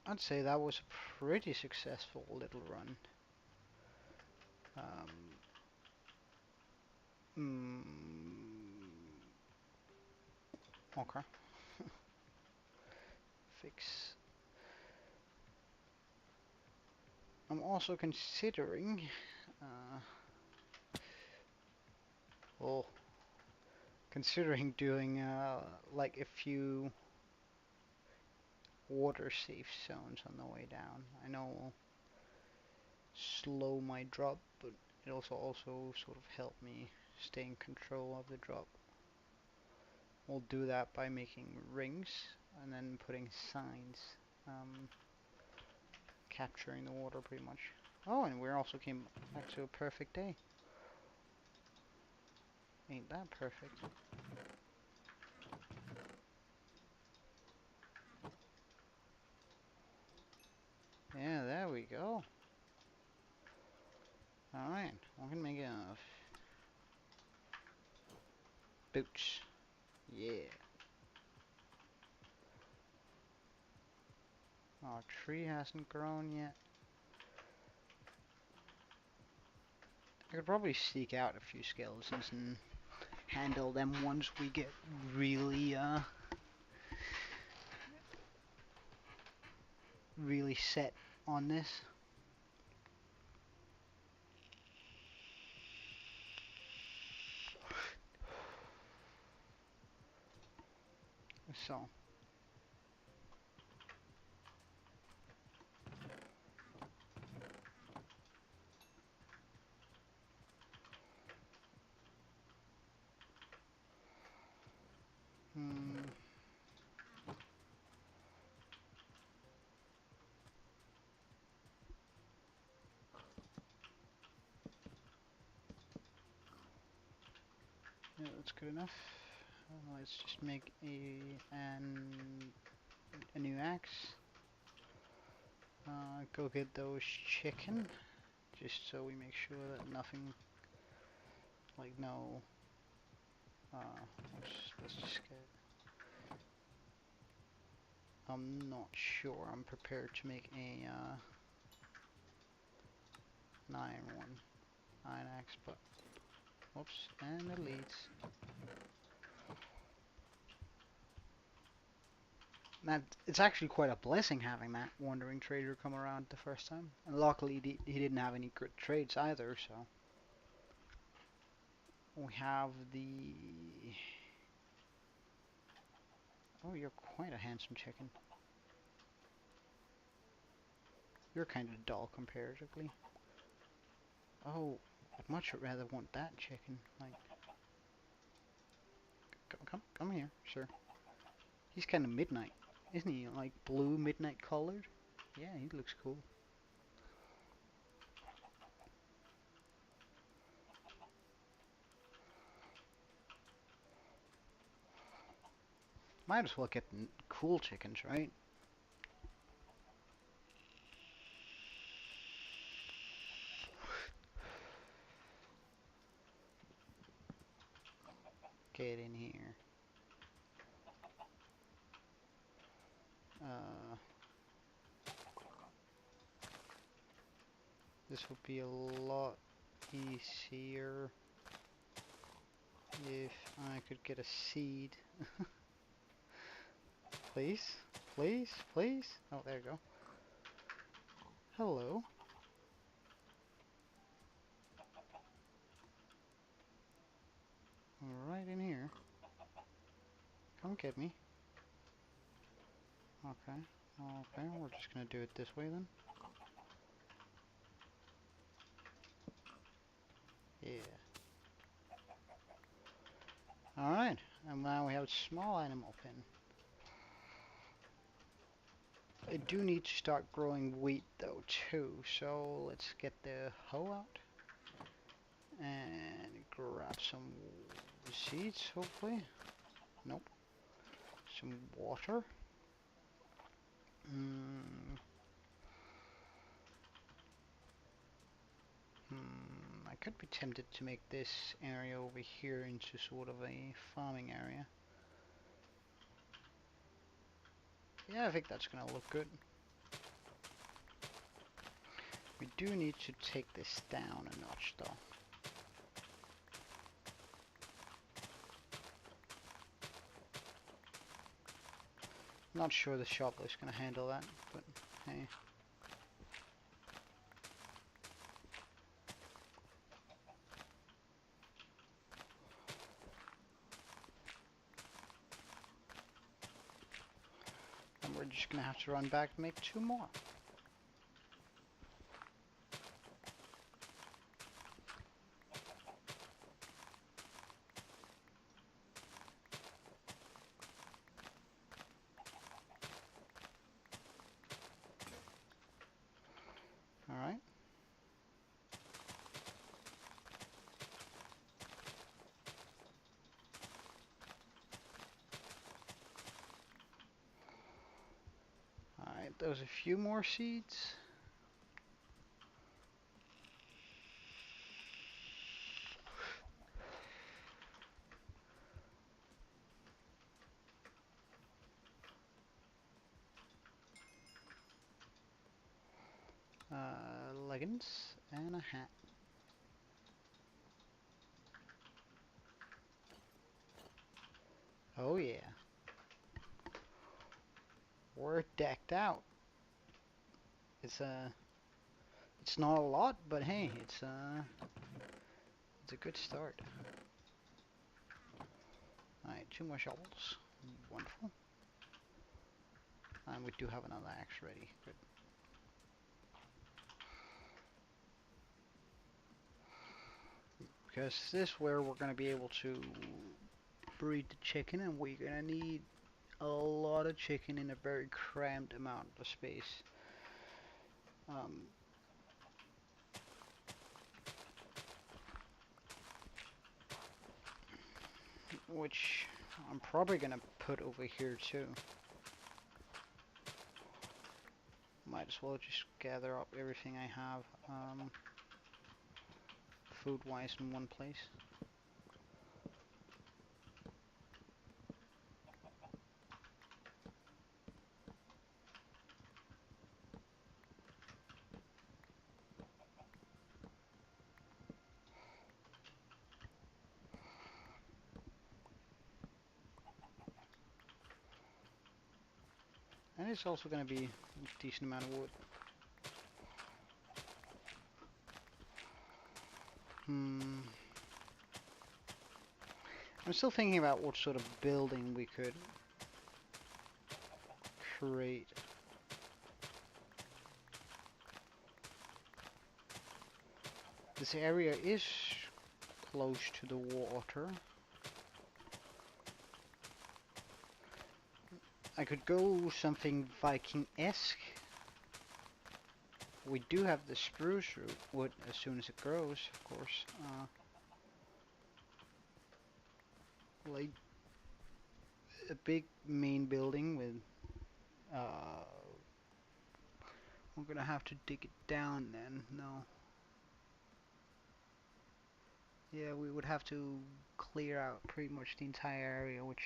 I'd say that was a pretty successful little run. Okay. Fix. I'm also considering, well, considering doing like a few water safe zones on the way down. I know it will slow my drop, but it also sort of help me stay in control of the drop. We'll do that by making rings and then putting signs, capturing the water pretty much. Oh, and we also came back to a perfect day. Ain't that perfect? Yeah, there we go. Alright, we can make boots. Yeah. Our tree hasn't grown yet. I could probably seek out a few skeletons and handle them once we get really, really set on this. So. Hmm. Yeah, that's good enough. Let's just make a new axe. Go get those chicken, just so we make sure that nothing, like no. Let's just get. I'm not sure. I'm prepared to make an iron axe, but whoops, and it leads. That it's actually quite a blessing having that wandering trader come around the first time. And luckily he didn't have any good trades either, so we have the. Oh, you're quite a handsome chicken. You're kind of dull comparatively. Oh, I'd much rather want that chicken. Like, come here, sir. He's kind of midnight, isn't he? Like blue midnight colored. Yeah, he looks cool. Might as well get cool chickens, right? Get in here. Uh, this would be a lot easier if I could get a seed. Please, please, please. Oh, there you go. Hello. Right in here. Come get me. Okay. Okay, we're just gonna do it this way then. Yeah. Alright, and now we have a small animal pen. I do need to start growing wheat though too, so let's get the hoe out and grab some seeds, hopefully. Nope. Some water. Mm, I could be tempted to make this area over here into sort of a farming area. Yeah, I think that's gonna look good. We do need to take this down a notch though. Not sure the shovel is gonna handle that, but hey. And we're just gonna have to run back and make 2 more. Alright. Alright, those a few more seeds. Leggings and a hat. Oh yeah. We're decked out. It's not a lot, but hey, it's a good start. Alright, 2 more shovels. Wonderful. And we do have another axe ready. Good. Because this is where we're going to be able to breed the chicken, and we're going to need a lot of chicken in a very cramped amount of space. Which I'm probably going to put over here too. Might as well just gather up everything I have food-wise in one place. And it's also going to be a decent amount of wood. I'm still thinking about what sort of building we could create. This area is close to the water. I could go something Viking-esque. We do have the spruce wood as soon as it grows, of course. Like a big main building with. We're gonna have to dig it down then. No. Yeah, we would have to clear out pretty much the entire area, which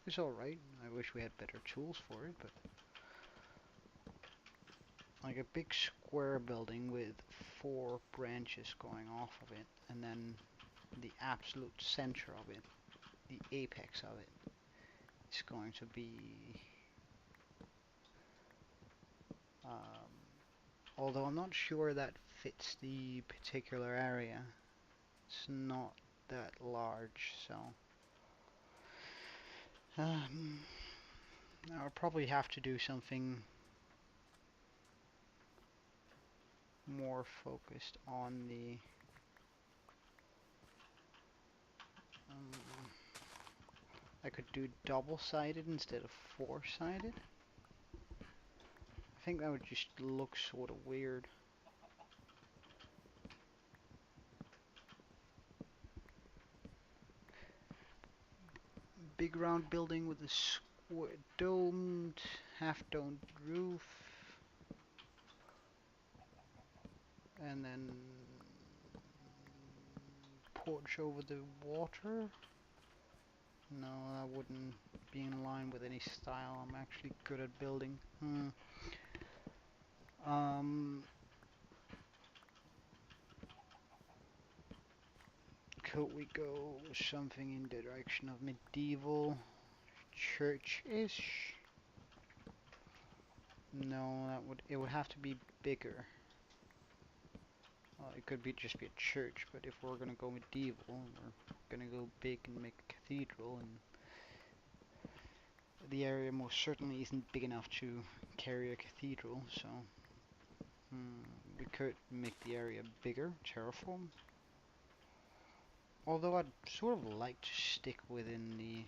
is alright. I wish we had better tools for it, but like a big square building with 4 branches going off of it, and then the absolute center of it, the apex of it, is going to be although I'm not sure that fits the particular area. It's not that large, so I'll probably have to do something more focused on the I could do double-sided instead of four-sided. I think that would just look sort of weird. Big round building with a domed, half-domed roof. And then porch over the water. No, that wouldn't be in line with any style I'm actually good at building. Could we go something in the direction of medieval, church-ish? No, it would have to be bigger. It could just be a church, but if we're gonna go medieval, we're gonna go big and make a cathedral, and the area most certainly isn't big enough to carry a cathedral, so we could make the area bigger, terraform. Although I'd sort of like to stick within the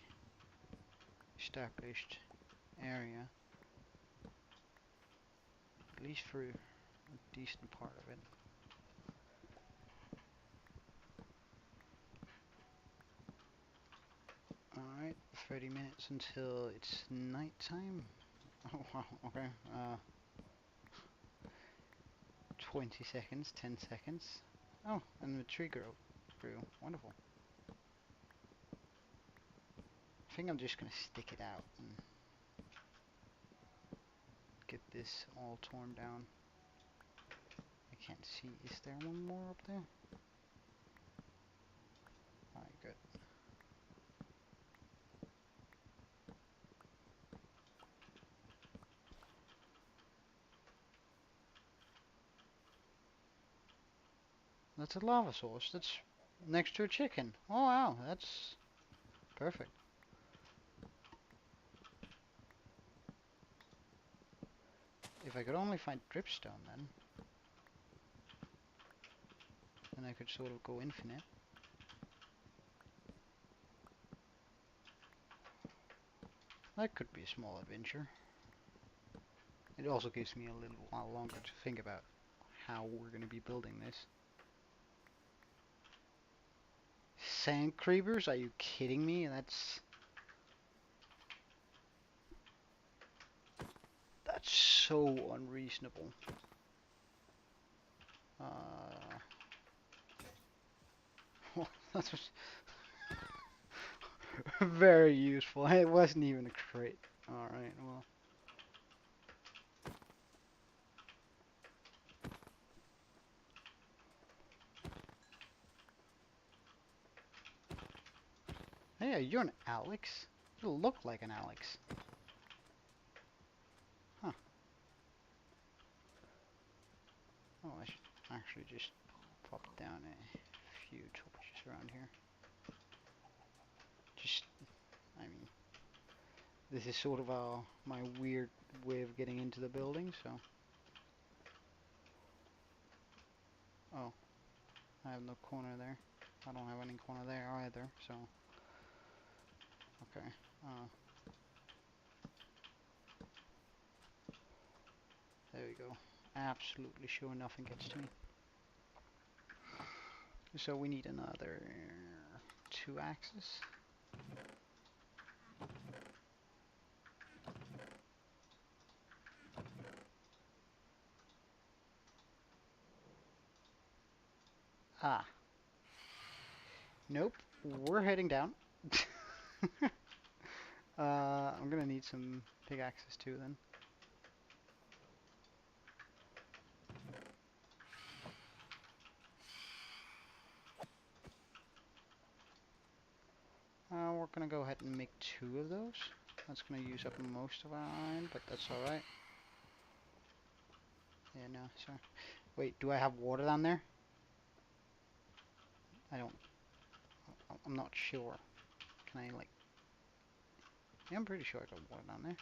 established area, at least for a decent part of it. Alright, 30 minutes until it's nighttime. Oh wow, okay. 20 seconds, 10 seconds. Oh, and the tree grew. Wonderful. I think I'm just gonna stick it out and get this all torn down. I can't see. Is there one more up there? Alright, good. That's a lava source. That's next to a chicken. Oh wow, that's perfect. If I could only find dripstone then I could sort of go infinite. That could be a small adventure. It also gives me a little while longer to think about how we're going to be building this. Sand creepers? Are you kidding me? That's so unreasonable. That was very useful. It wasn't even a crate. Alright, well. Hey, you're an Alex? You look like an Alex. Huh. Oh, I should actually just pop down a few torches around here. I mean, this is sort of my weird way of getting into the building, so. Oh, I have no corner there. I don't have any corner there either, so. Okay. There we go. Absolutely sure nothing gets to me. So we need another 2 axes. Ah. Nope. We're heading down. I'm gonna need some pickaxes too then. We're gonna go ahead and make 2 of those. That's gonna use up most of our iron, but that's alright. Yeah, no, sorry. Wait, do I have water down there? I don't. I'm not sure. Can I, like... Yeah, I'm pretty sure I got water down there.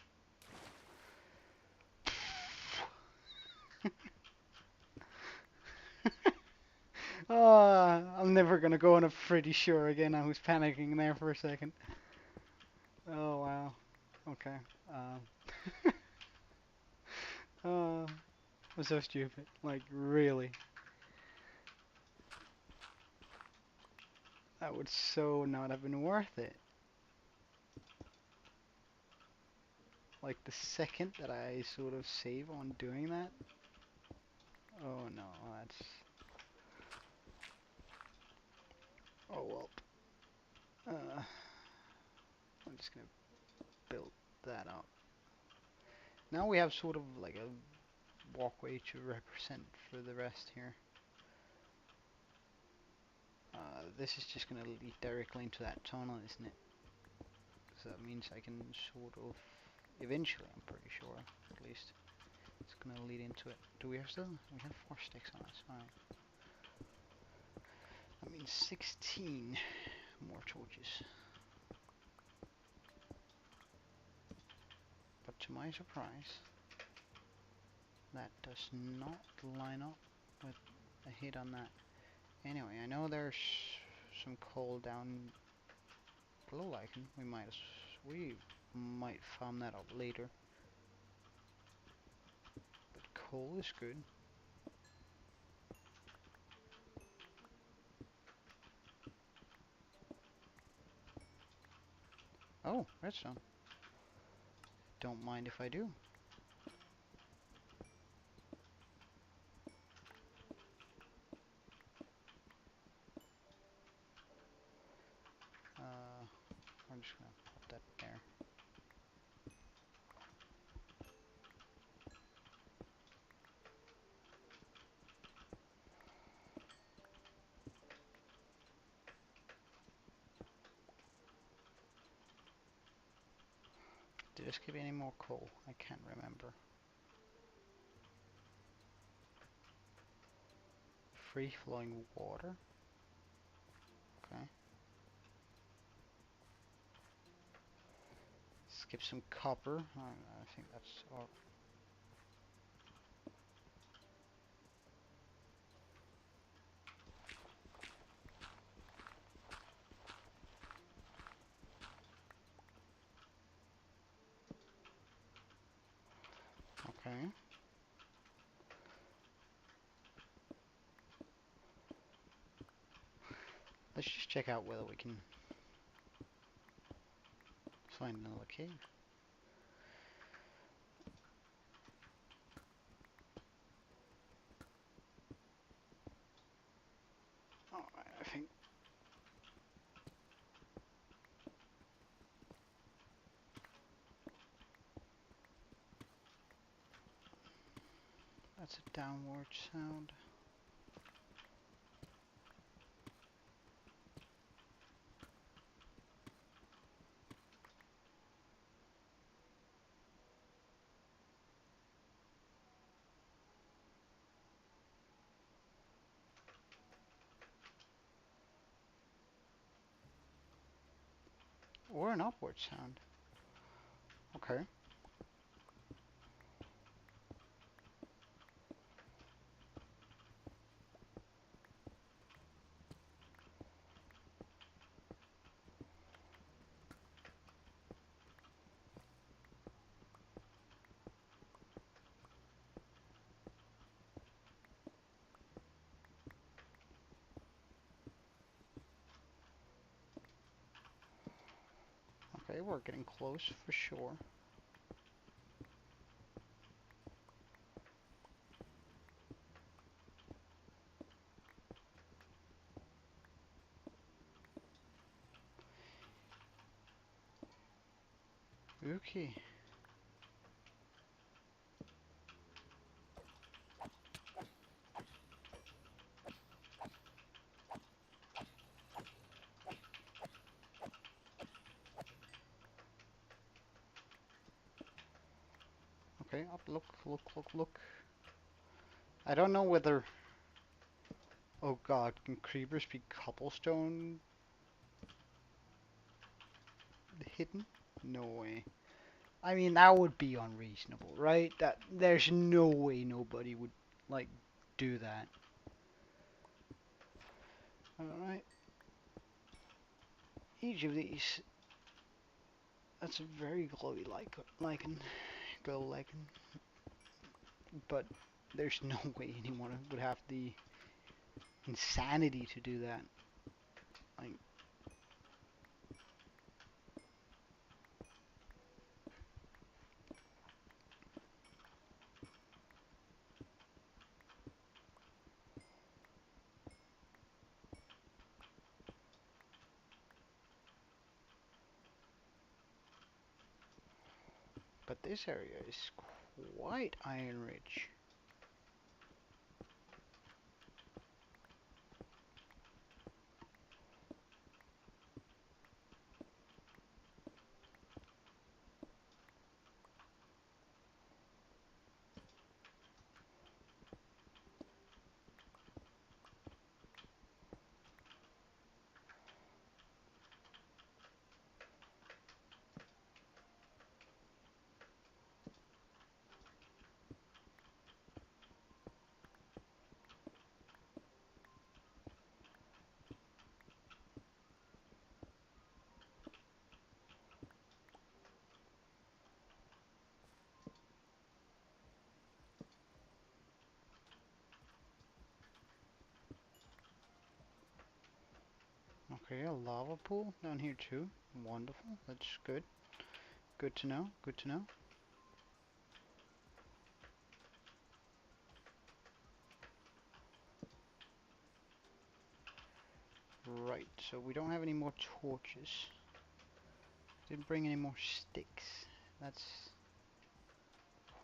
I'm never gonna go on a pretty sure again. I was panicking there for a second. Oh wow. Okay. Uh, I'm so stupid. Like really, that would so not have been worth it. Like the second that I sort of save on doing that. Oh no, that's. Oh well. I'm just gonna build that up. Now we have sort of like a walkway to represent for the rest here. This is just gonna lead directly into that tunnel, isn't it? So that means I can sort of, eventually, I'm pretty sure, at least, it's gonna lead into it. Do we have still? We have 4 sticks on us. Wow. That means 16 more torches. But to my surprise, that does not line up with a hit on that. Anyway, I know there's some coal down below Lichen. We might farm that up later. But coal is good. Oh, redstone. Don't mind if I do. I'm just gonna pop that there. Did this give me any more coal? I can't remember. Free flowing water. Okay. Skip some copper. I think that's all. Okay. Let's just check out whether we can find another cave. Alright, I think that's a downward sound. Or an upward sound. Okay. Okay, we're getting close for sure. Okay. Okay, up, look, look, look, look. I don't know whether... Oh god, can creepers be cobblestone hidden? No way. I mean, that would be unreasonable, right? That there's no way nobody would, like, do that. Alright. Each of these, that's a very glowy lichen, glow lichen, but there's no way anyone would have the insanity to do that. Like, but this area is quite iron rich. Okay, a lava pool down here too. Wonderful. That's good. Good to know. Good to know. Right, so we don't have any more torches. Didn't bring any more sticks. That's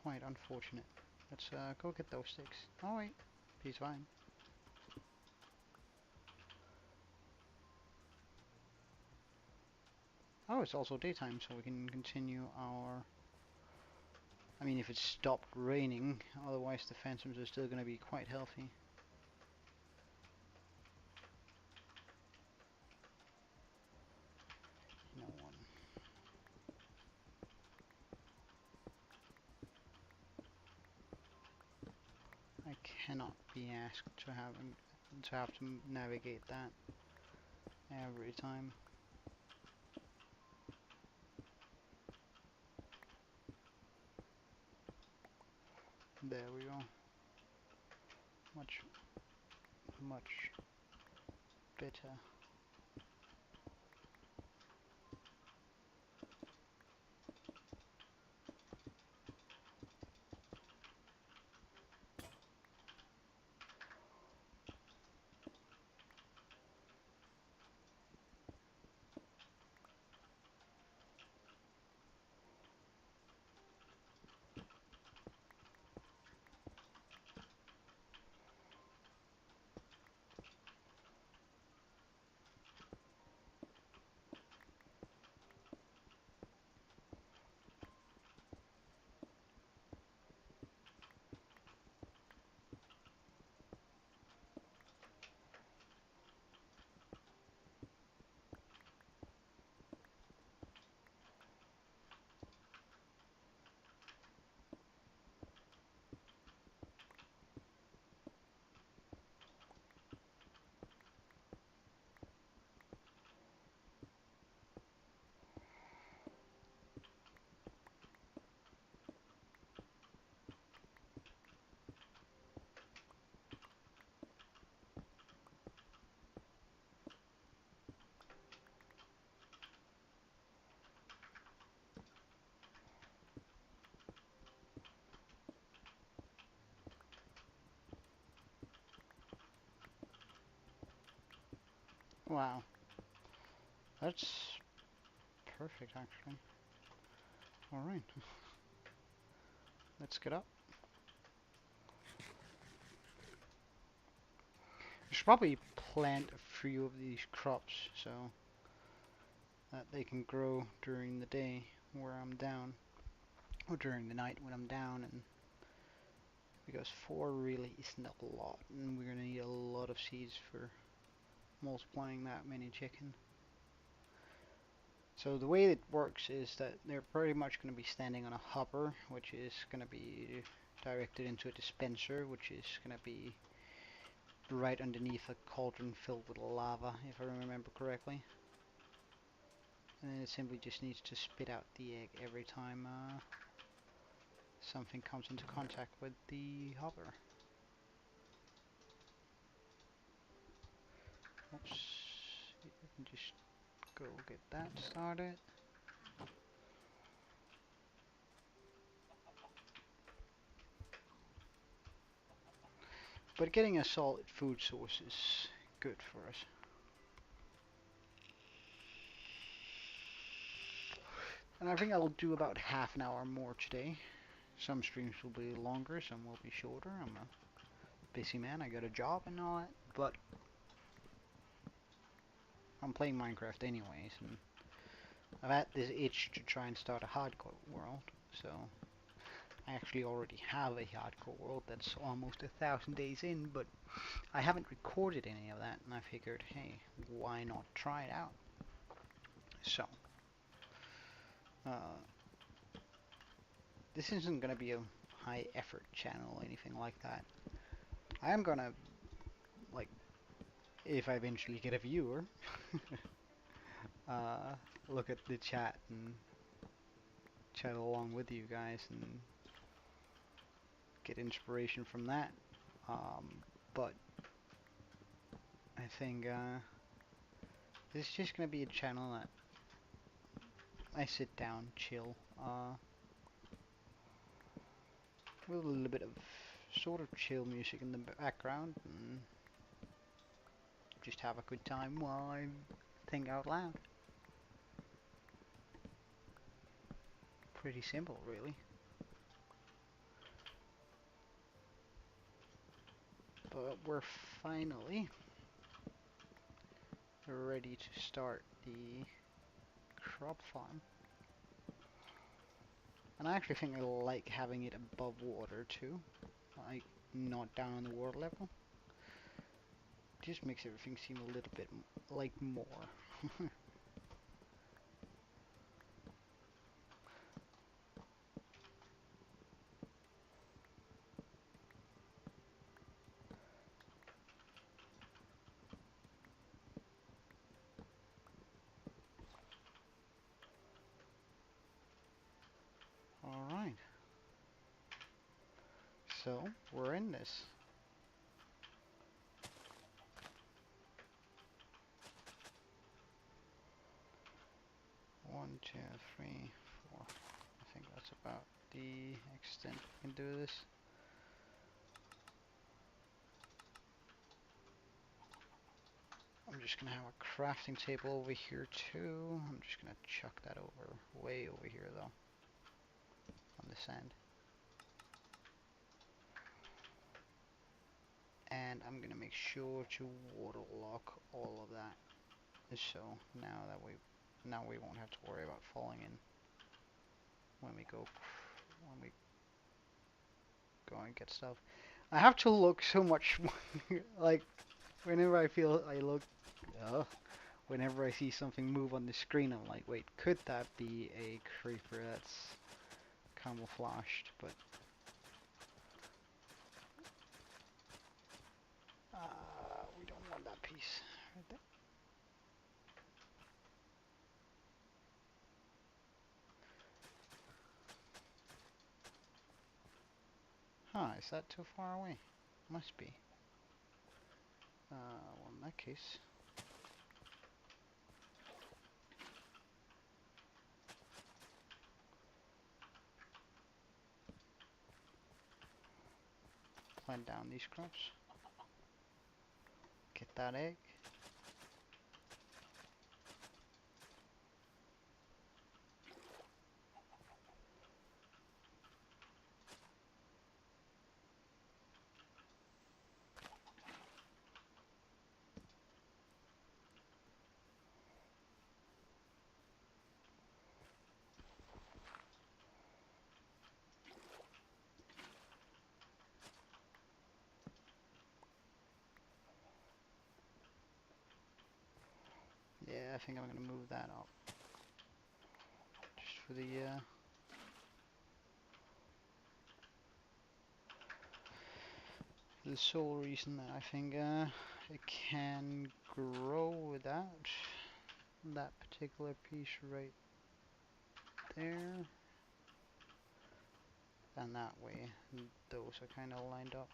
quite unfortunate. Let's go get those sticks. Oh wait, he's fine. Oh, it's also daytime, so we can continue our... I mean, if it stopped raining, otherwise the phantoms are still going to be quite healthy. No one. I cannot be asked to have to navigate that every time. There we go. Much, much better. Wow, that's perfect actually. Alright, let's get up. I should probably plant a few of these crops so that they can grow during the day where I'm down, or during the night when I'm down, and because 4 really isn't a lot, and we're gonna need a lot of seeds for multiplying that many chicken. So the way it works is that they're pretty much going to be standing on a hopper, which is going to be directed into a dispenser, which is going to be right underneath a cauldron filled with lava, if I remember correctly. And then it simply just needs to spit out the egg every time something comes into contact with the hopper. Oops. You can just go get that started. But getting a solid food source is good for us. And I think I'll do about half an hour more today. Some streams will be longer, some will be shorter. I'm a busy man, I got a job and all that, but I'm playing Minecraft anyways, and I've had this itch to try and start a hardcore world, so I actually already have a hardcore world that's almost 1,000 days in, but I haven't recorded any of that, and I figured, hey, why not try it out? So, uh, this isn't gonna be a high effort channel or anything like that. I am gonna, like, if I eventually get a viewer, uh, look at the chat and chat along with you guys and get inspiration from that. But I think this is just gonna be a channel that I sit down, chill, with a little bit of sort of chill music in the background, and just have a good time while I think out loud. Pretty simple, really. But we're finally ready to start the crop farm. And I actually think I like having it above water too, like not down on the water level. Just makes everything seem a little bit like more. Alright. So, we're in this. One, two, three, four. I think that's about the extent we can do this. I'm just gonna have a crafting table over here too. I'm just gonna chuck that over, way over here though, on the sand. And I'm gonna make sure to waterlock all of that. So now we won't have to worry about falling in when we go and get stuff. I have to look so much like whenever I feel I look whenever I see something move on the screen, I'm like, wait, could that be a creeper that's camouflaged? But we don't want that piece right there. Huh, is that too far away? Must be. Well, in that case, plant down these crops. Get that egg. Yeah, I think I'm gonna move that up. Just for the the sole reason that I think it can grow without that particular piece right there. And that way, those are kind of lined up.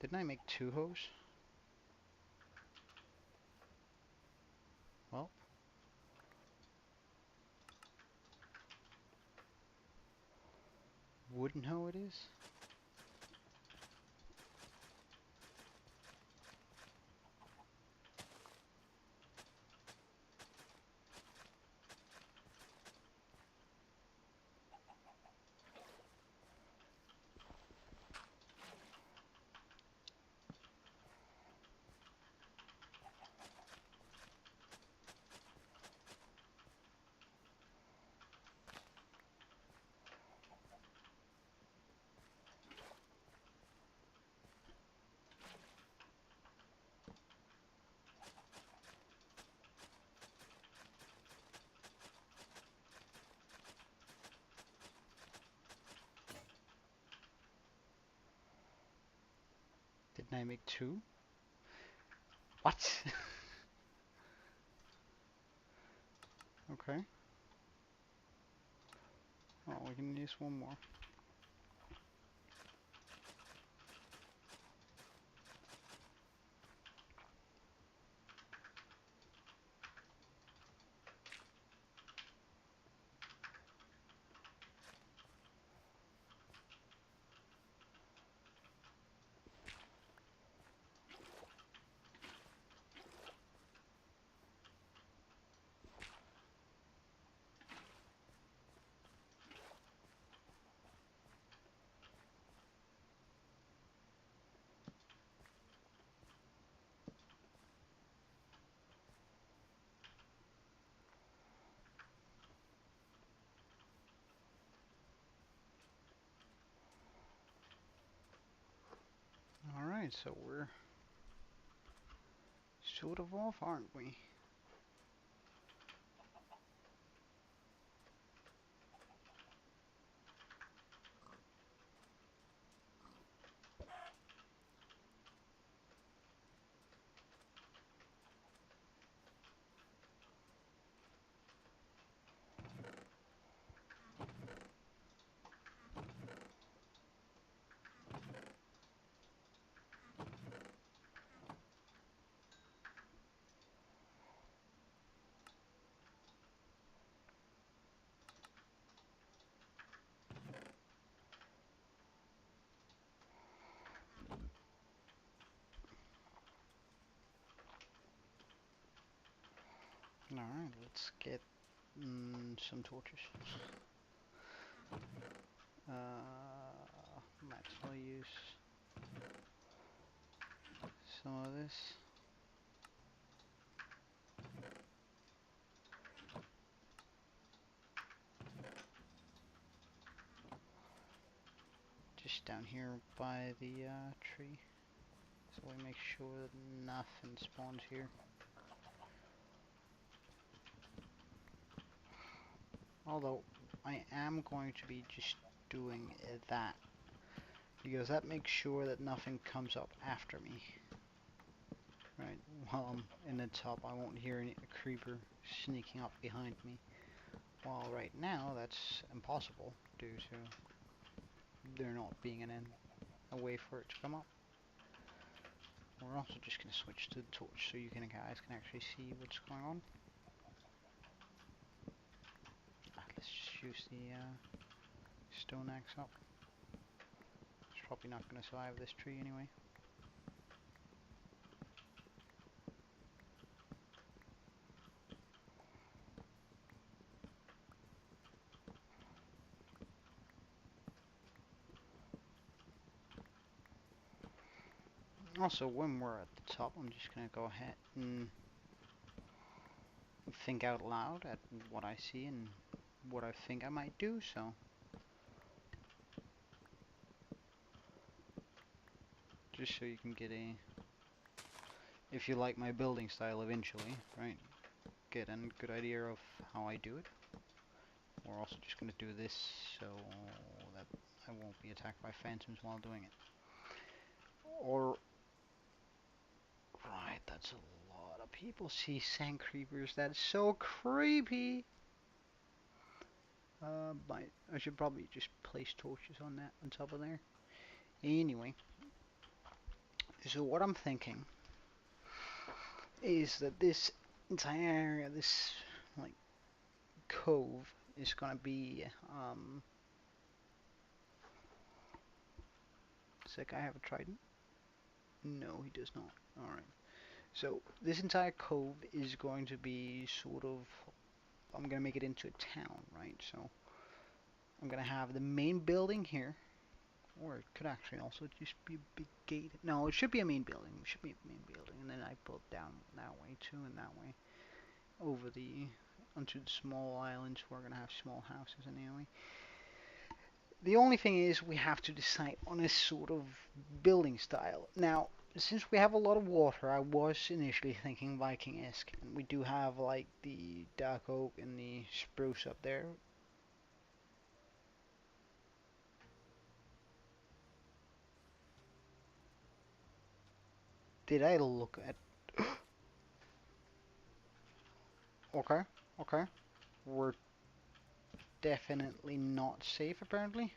Didn't I make 2 hoes? Well, wooden hoe it is. Didn't I make 2? What? Okay. Oh, we can use one more. Alright, so we're sort of off, aren't we? Alright, let's get some torches. Might as well use some of this. Just down here by the tree. So we make sure that nothing spawns here. Although, I am going to be just doing that. Because that makes sure that nothing comes up after me. Right, while I'm in the top, I won't hear any creeper sneaking up behind me. While right now, that's impossible due to there not being a way for it to come up. We're also just going to switch to the torch so you guys can actually see what's going on. Let's just use the stone axe up. It's probably not going to survive this tree anyway. Also, when we're at the top, I'm just going to go ahead and think out loud at what I see and what I think I might do, so just so you can get a, if you like my building style eventually, right, get a good idea of how I do it. We're also just going to do this so that I won't be attacked by phantoms while doing it. Or, right, that's a lot of people see sand creepers. That's so creepy. I should probably just place torches on that, on top of there. Anyway, so what I'm thinking is that this entire area, this like cove, is gonna be does that guy have a trident? No, he does not. Alright. So this entire cove is going to be sort of, I'm gonna make it into a town, right? So I'm gonna have the main building here, or it could actually also just be a big gate. No, it should be a main building. It should be a main building, and then I build down that way too, and that way over the onto the small islands. We're gonna have small houses anyway. The only thing is we have to decide on a sort of building style. Now, since we have a lot of water, I was initially thinking Viking-esque. And we do have like the dark oak and the spruce up there. Did I look at... Okay, okay. We're definitely not safe apparently.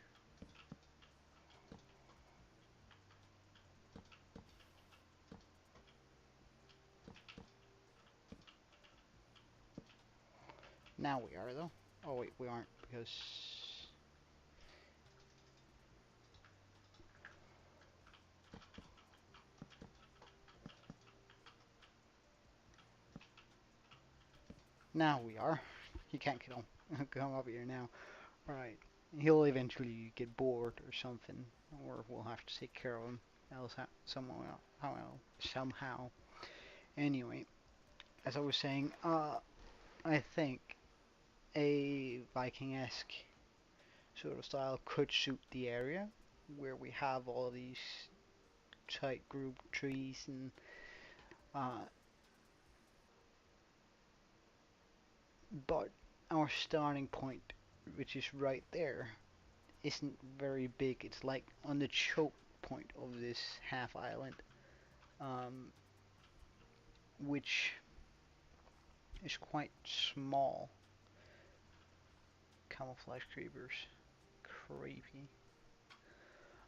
Now we are though. Oh wait, we aren't because... Now we are. He can't come up here now. Alright. He'll eventually get bored or something, or we'll have to take care of him else somehow. Anyway, as I was saying, I think a Viking-esque sort of style could suit the area where we have all these tight group trees and uh, but our starting point, which is right there, isn't very big. It's like on the choke point of this half island, um, which is quite small. Camouflage creepers, creepy.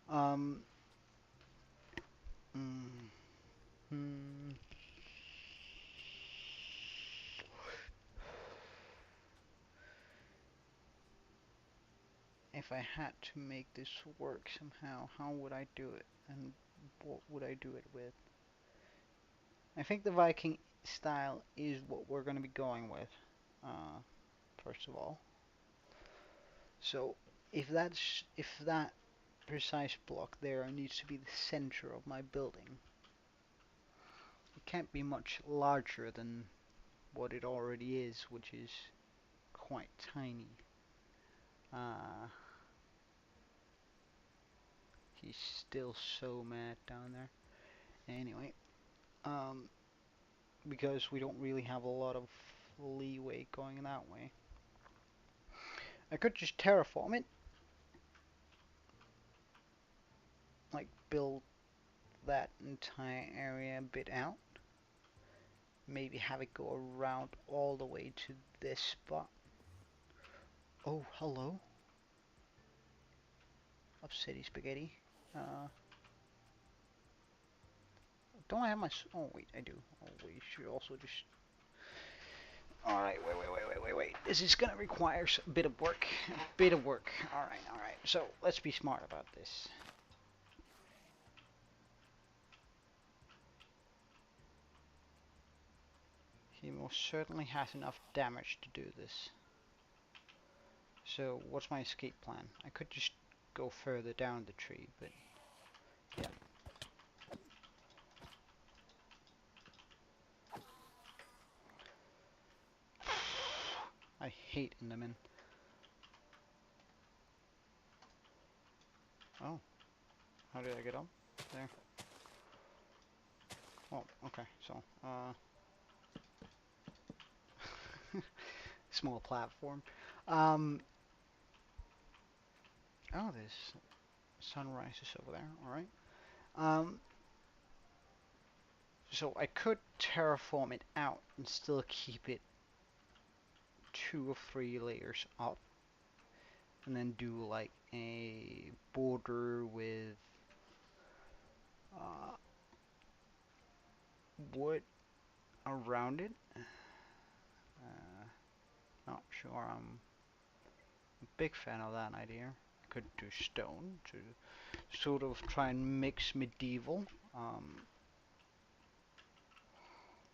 Um, mm, hmm. If I had to make this work somehow, how would I do it? And what would I do it with? I think the Viking style is what we're going to be going with, uh, first of all. So if that precise block there needs to be the center of my building, it can't be much larger than what it already is, which is quite tiny. Uh, he's still so mad down there. Anyway, um, because we don't really have a lot of leeway going that way. I could just terraform it, like build that entire area a bit out. Maybe have it go around all the way to this spot. Oh, hello. Upsetty spaghetti. Uh, don't I have my... Oh, wait, I do. Oh, we should also just... Alright, wait. This is gonna require a bit of work. A bit of work. Alright. So, let's be smart about this. He most certainly has enough damage to do this. So, what's my escape plan? I could just go further down the tree, but... Yeah. I hate Endermen. How did I get up there? Oh, okay. So, small platform. Um, oh, there's sunrise is over there. All right. Um, so I could terraform it out and still keep it 2 or 3 layers up, and then do like a border with uh, wood around it. Not sure I'm a big fan of that idea. I could do stone to sort of try and mix medieval.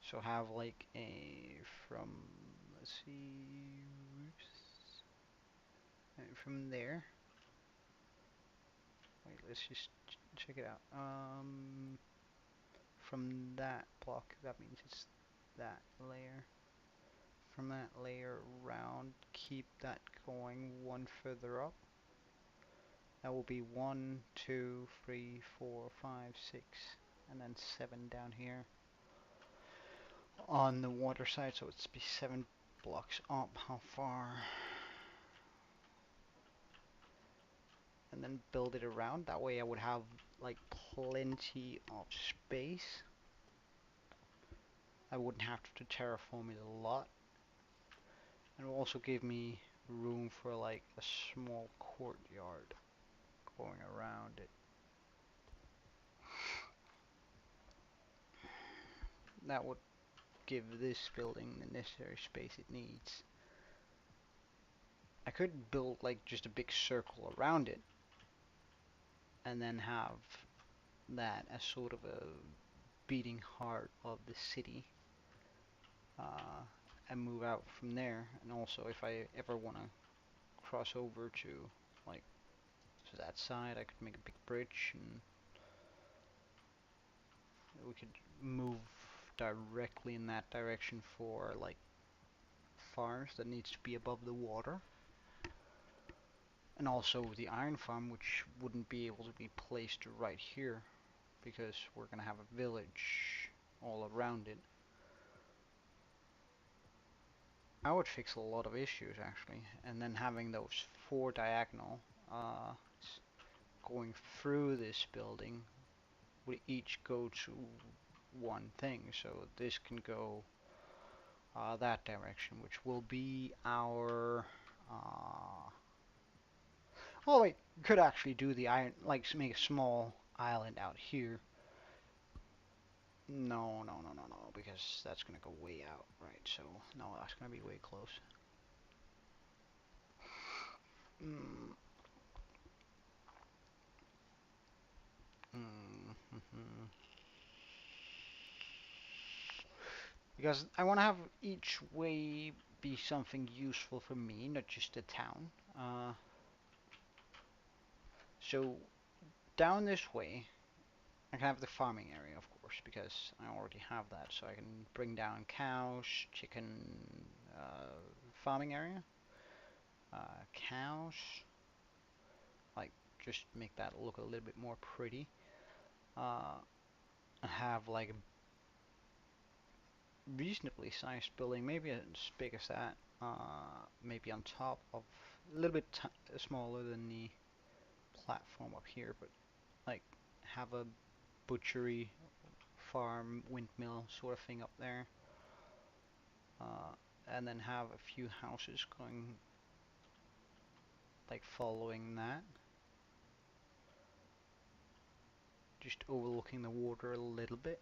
So have like a from, let's see, from there. Wait, let's just check it out. From that block, that means it's that layer. From that layer around, keep that going one further up. That will be 1, 2, 3, 4, 5, 6, and then 7 down here on the water side. So it's be 7 blocks up. How far? And then build it around. That way I would have like plenty of space. I wouldn't have to terraform it a lot. And it will also give me room for like a small courtyard going around it. That would give this building the necessary space it needs. I could build like just a big circle around it and then have that as sort of a beating heart of the city, and move out from there. And also if I ever want to cross over to like to that side, I could make a big bridge and we could move directly in that direction for like farms that needs to be above the water. And also the iron farm, which wouldn't be able to be placed right here because we're gonna have a village all around it. I would fix a lot of issues actually, and then having those 4 diagonal going through this building would each go to one thing. So this can go that direction, which will be our. Oh wait, could actually do the iron, like make a small island out here. No, no, no, no, no, because that's gonna go way out, right? So no, that's gonna be way close. Mm. Mm -hmm. Because I want to have each way be something useful for me, not just the town. So down this way, I can have the farming area, of course, because I already have that. So I can bring down cows, chicken, farming area, cows, like just make that look a little bit more pretty. Uh, have like a reasonably sized building, maybe as big as that, maybe on top of a little bit smaller than the platform up here, but like have a butchery, farm, windmill sort of thing up there, and then have a few houses going like following that, just overlooking the water a little bit.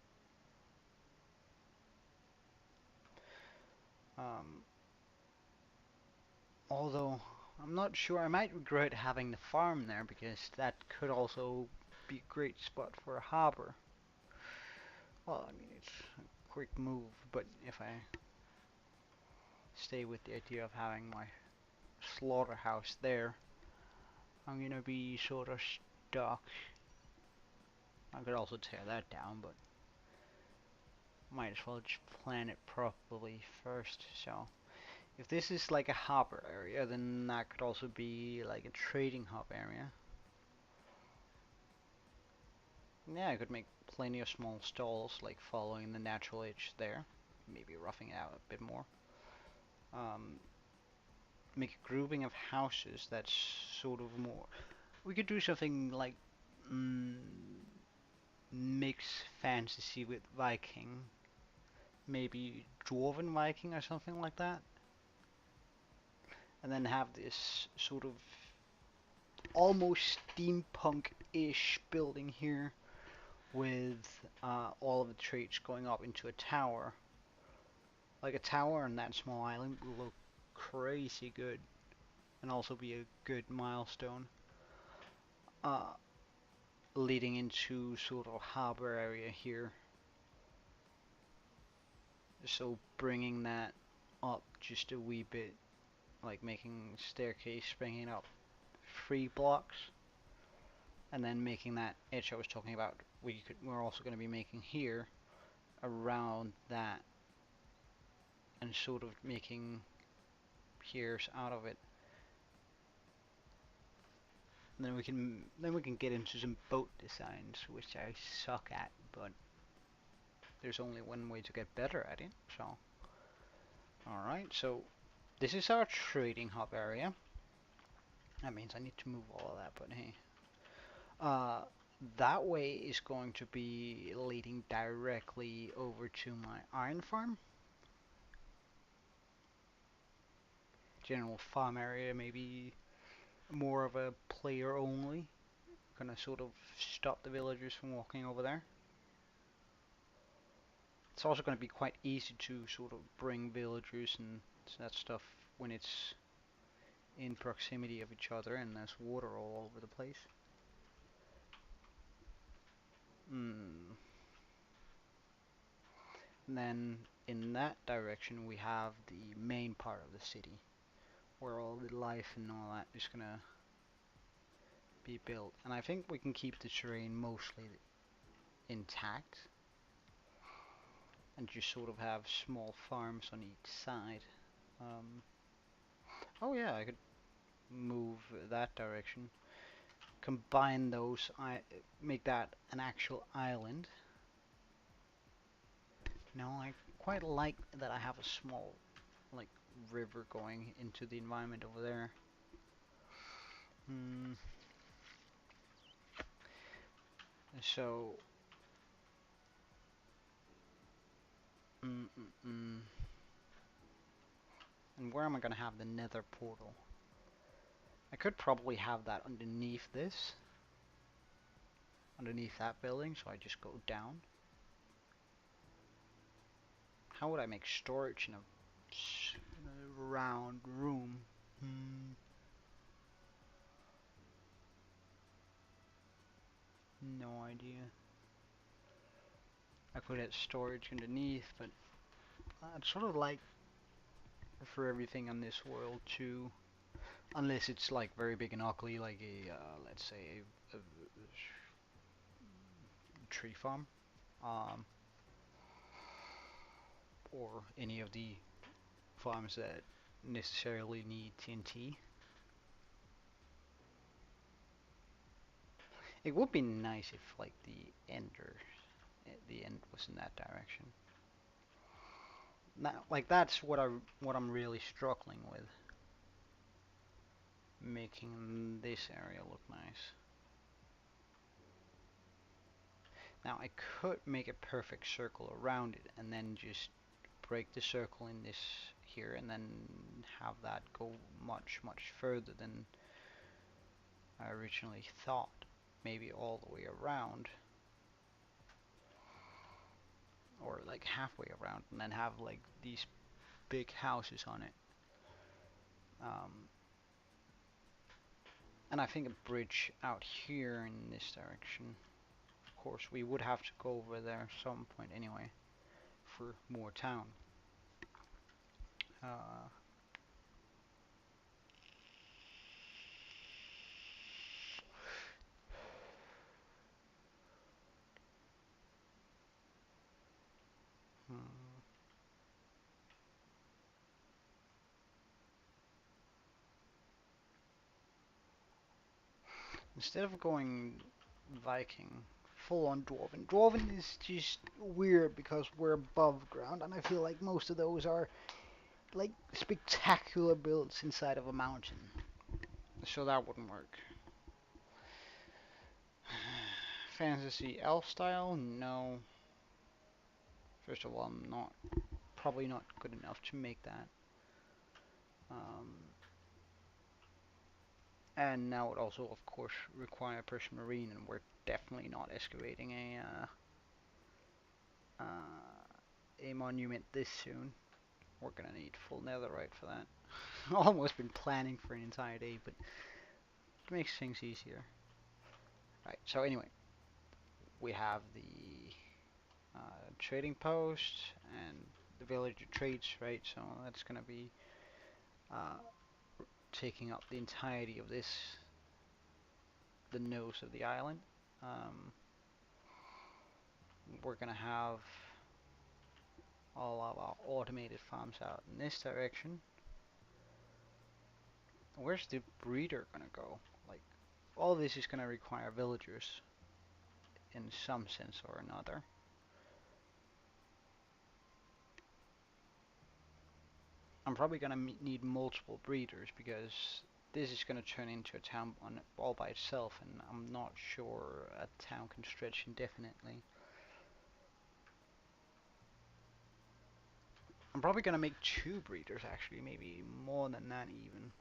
Um, Although I'm not sure, I might regret having the farm there because that could also be a great spot for a harbor. Well, I mean, it's a quick move, but if I stay with the idea of having my slaughterhouse there, I'm gonna be sort of stuck. I could also tear that down, but might as well just plan it properly first. So, if this is like a harbor area, then that could also be like a trading hub area. Yeah, I could make plenty of small stalls, like following the natural edge there. Maybe roughing it out a bit more. Um, make a grouping of houses that's sort of more. We could do something like mm, mix fantasy with Viking. Maybe Dwarven Viking or something like that. And then have this sort of almost steampunk-ish building here with all of the traits going up into a tower. Like a tower on that small island will look crazy good and also be a good milestone. Uh, Leading into sort of harbor area here. So bringing that up just a wee bit, like making staircase bringing up 3 blocks, and then making that edge I was talking about. We're also going to be making here around that, and sort of making piers out of it. And then we can get into some boat designs, which I suck at, but there's only one way to get better at it. So, all right. So this is our trading hub area. That means I need to move all of that, but hey. Uh, that way is going to be leading directly over to my iron farm. General farm area, maybe more of a player only. Gonna sort of stop the villagers from walking over there. It's also gonna be quite easy to sort of bring villagers and that stuff when it's in proximity of each other and there's water all over the place. Mm. And then in that direction we have the main part of the city, where all the life and all that is gonna be built. And I think we can keep the terrain mostly intact and just sort of have small farms on each side. Um, oh yeah, I could move that direction. Combine those, make that an actual island. No, I quite like that I have a small, like, river going into the environment over there. Hmm. So, mm, mm, mm. And where am I gonna have the nether portal? I could probably have that underneath this, underneath that building, so I just go down. How would I make storage in a round room? Hmm, no idea. I could have storage underneath, but I'd sort of like for everything on this world to, unless it's like very big and ugly, like a let's say a tree farm, um, or any of the farms that necessarily need TNT. It would be nice if like the end was in that direction. Now, like that's what I'm really struggling with, making this area look nice. Now I could make a perfect circle around it and then just break the circle in this here and then have that go much further than I originally thought. Maybe all the way around, or like halfway around, and then have like these big houses on it. Um, and I think a bridge out here in this direction. Of course, we would have to go over there some point anyway for more town. Uh, hmm. Instead of going Viking full on dwarven. Dwarven is just weird because we're above ground, and I feel like most of those are like spectacular builds inside of a mountain. So that wouldn't work. Fantasy elf style? No. First of all, I'm probably not good enough to make that. And now it also, of course, require a Persian Marine, and we're definitely not excavating a monument this soon. We're gonna need full netherite for that. Almost been planning for an entire day, but it makes things easier. Right, so anyway, we have the trading post and the villager trades, right? So that's gonna be uh, taking up the entirety of the nose of the island. Um, we're gonna have all of our automated farms out in this direction. Where's the breeder gonna go? Like, all this is gonna require villagers in some sense or another. I'm probably gonna need multiple breeders because this is gonna turn into a town all by itself, and I'm not sure a town can stretch indefinitely. I'm probably gonna make 2 breeders actually, maybe more than that even.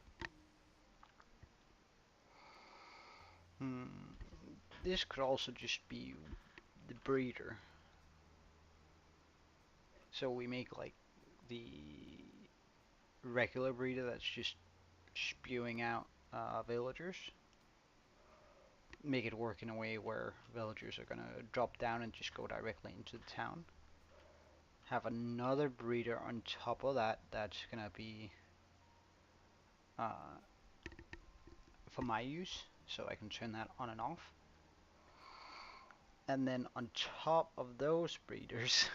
This could also just be the breeder. So we make like the regular breeder that's just spewing out villagers. Make it work in a way where villagers are gonna drop down and just go directly into the town. Have another breeder on top of that that's gonna be uh, for my use, so I can turn that on and off. And then on top of those breeders,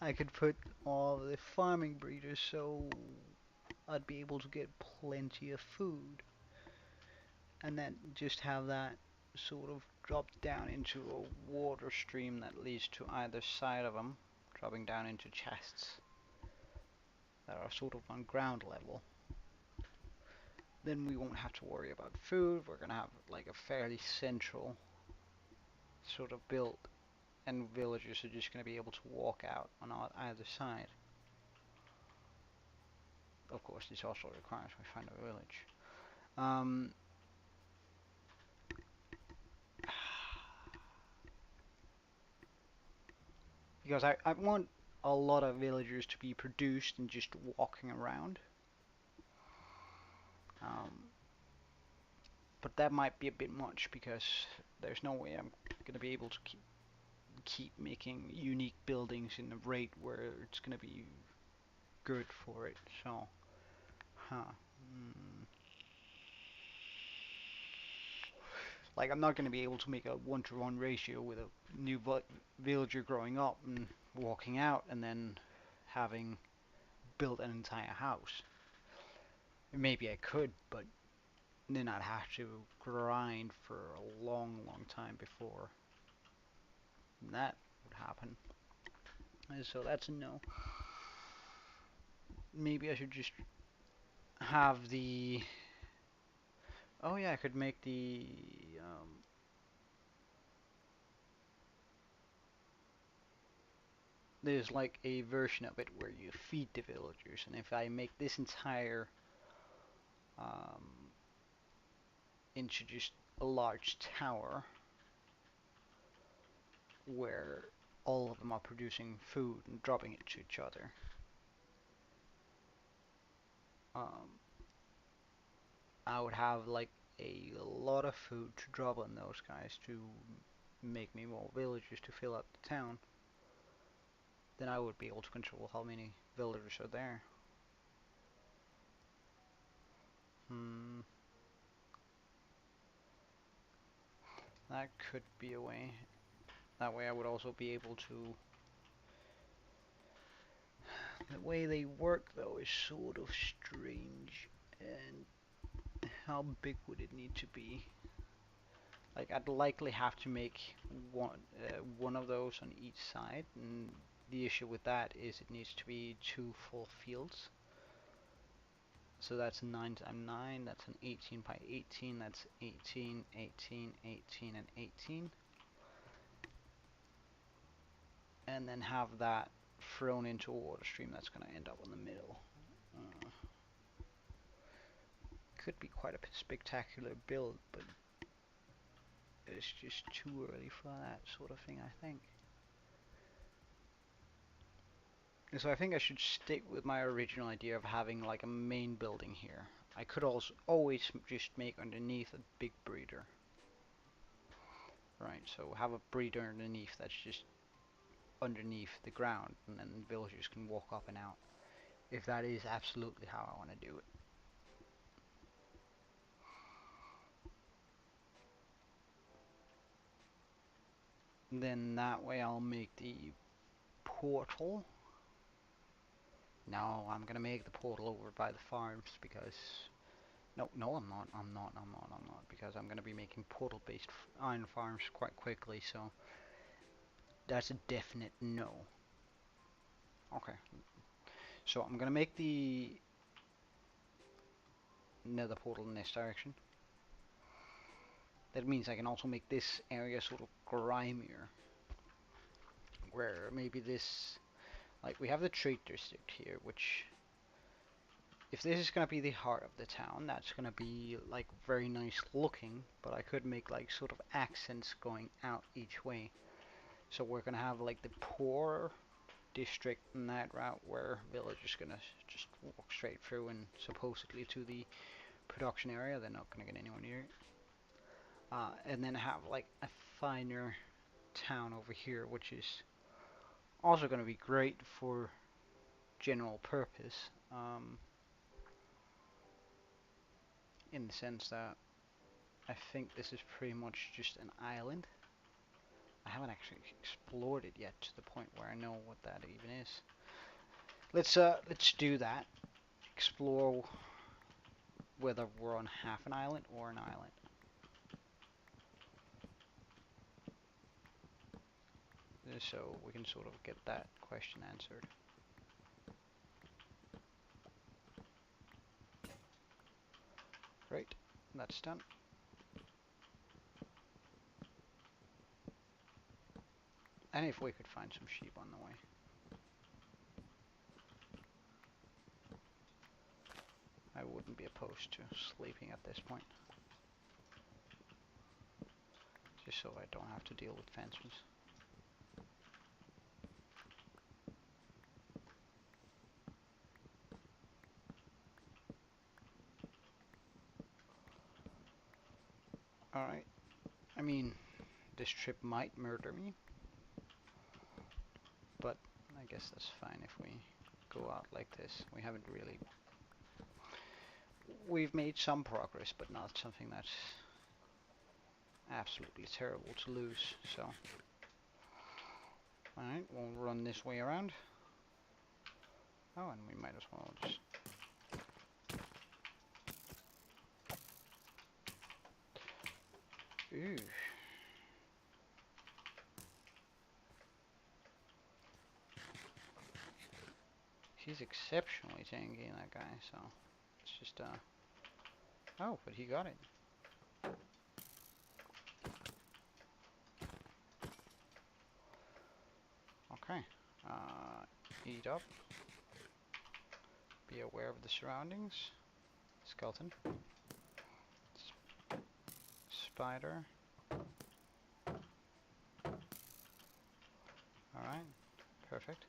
I could put all the farming breeders, so I'd be able to get plenty of food. And then just have that sort of drop down into a water stream that leads to either side of them, dropping down into chests that are sort of on ground level. Then we won't have to worry about food. We're gonna have like a fairly central sort of build, and villagers are just gonna be able to walk out on either side. Of course, this also requires we find a village. Because I want a lot of villagers to be produced and just walking around. But that might be a bit much because there's no way I'm gonna be able to keep making unique buildings in a rate where it's gonna be good for it. So, like I'm not gonna be able to make a 1-to-1 ratio with a new villager growing up and walking out and then having built an entire house. Maybe I could, but then I'd have to grind for a long, long time before that would happen. And so that's a no. Maybe I should just have the... Oh yeah, I could make the... there's like a version of it where you feed the villagers, and if I make this entire into just a large tower where all of them are producing food and dropping it to each other, I would have like a lot of food to drop on those guys to make me more villagers to fill up the town. Then I would be able to control how many villagers are there. That could be a way. That way I would also be able to... The way they work though is sort of strange. And how big would it need to be? Like I'd likely have to make one of those on each side, and the issue with that is it needs to be 2 full fields. So that's 9 times 9, that's an 18 by 18, that's 18, 18, 18, and 18. And then have that thrown into a water stream that's going to end up in the middle. Could be quite a spectacular build, but it's just too early for that sort of thing, I think. And so I think I should stick with my original idea of having like a main building here. I could also always just make underneath a big breeder. Right, so have a breeder underneath that's just underneath the ground, and then villagers can walk up and out. If that is absolutely how I want to do it. Then that way I'll make the portal. No, I'm gonna make the portal over by the farms because no, I'm not because I'm gonna be making portal-based iron farms quite quickly. So that's a definite no. Okay, so I'm gonna make the nether portal in this direction. That means I can also make this area sort of grimier, where maybe this, like we have the trade district here, which if this is going to be the heart of the town, that's going to be like very nice looking, but I could make like sort of accents going out each way. So we're going to have like the poor district in that route where villagers going to just walk straight through and supposedly to the production area. They're not going to get anywhere near it. And then have like a finer town over here, which is also going to be great for general purpose. In the sense that I think this is pretty much just an island. I haven't actually explored it yet to the point where I know what that even is. Let's do that. Explore whether we're on half an island or an island. So we can sort of get that question answered. Great, that's done. And if we could find some sheep on the way. I wouldn't be opposed to sleeping at this point. Just so I don't have to deal with fences. Alright. I mean, this trip might murder me. But I guess that's fine if we go out like this. We haven't really... We've made some progress, but not something that's absolutely terrible to lose, so... Alright, we'll run this way around. Oh, and we might as well just... Ooh. He's exceptionally tanky, that guy, so... It's just, Oh, but he got it. Okay. Eat up. Be aware of the surroundings. Skeleton. Spider. Alright. Perfect.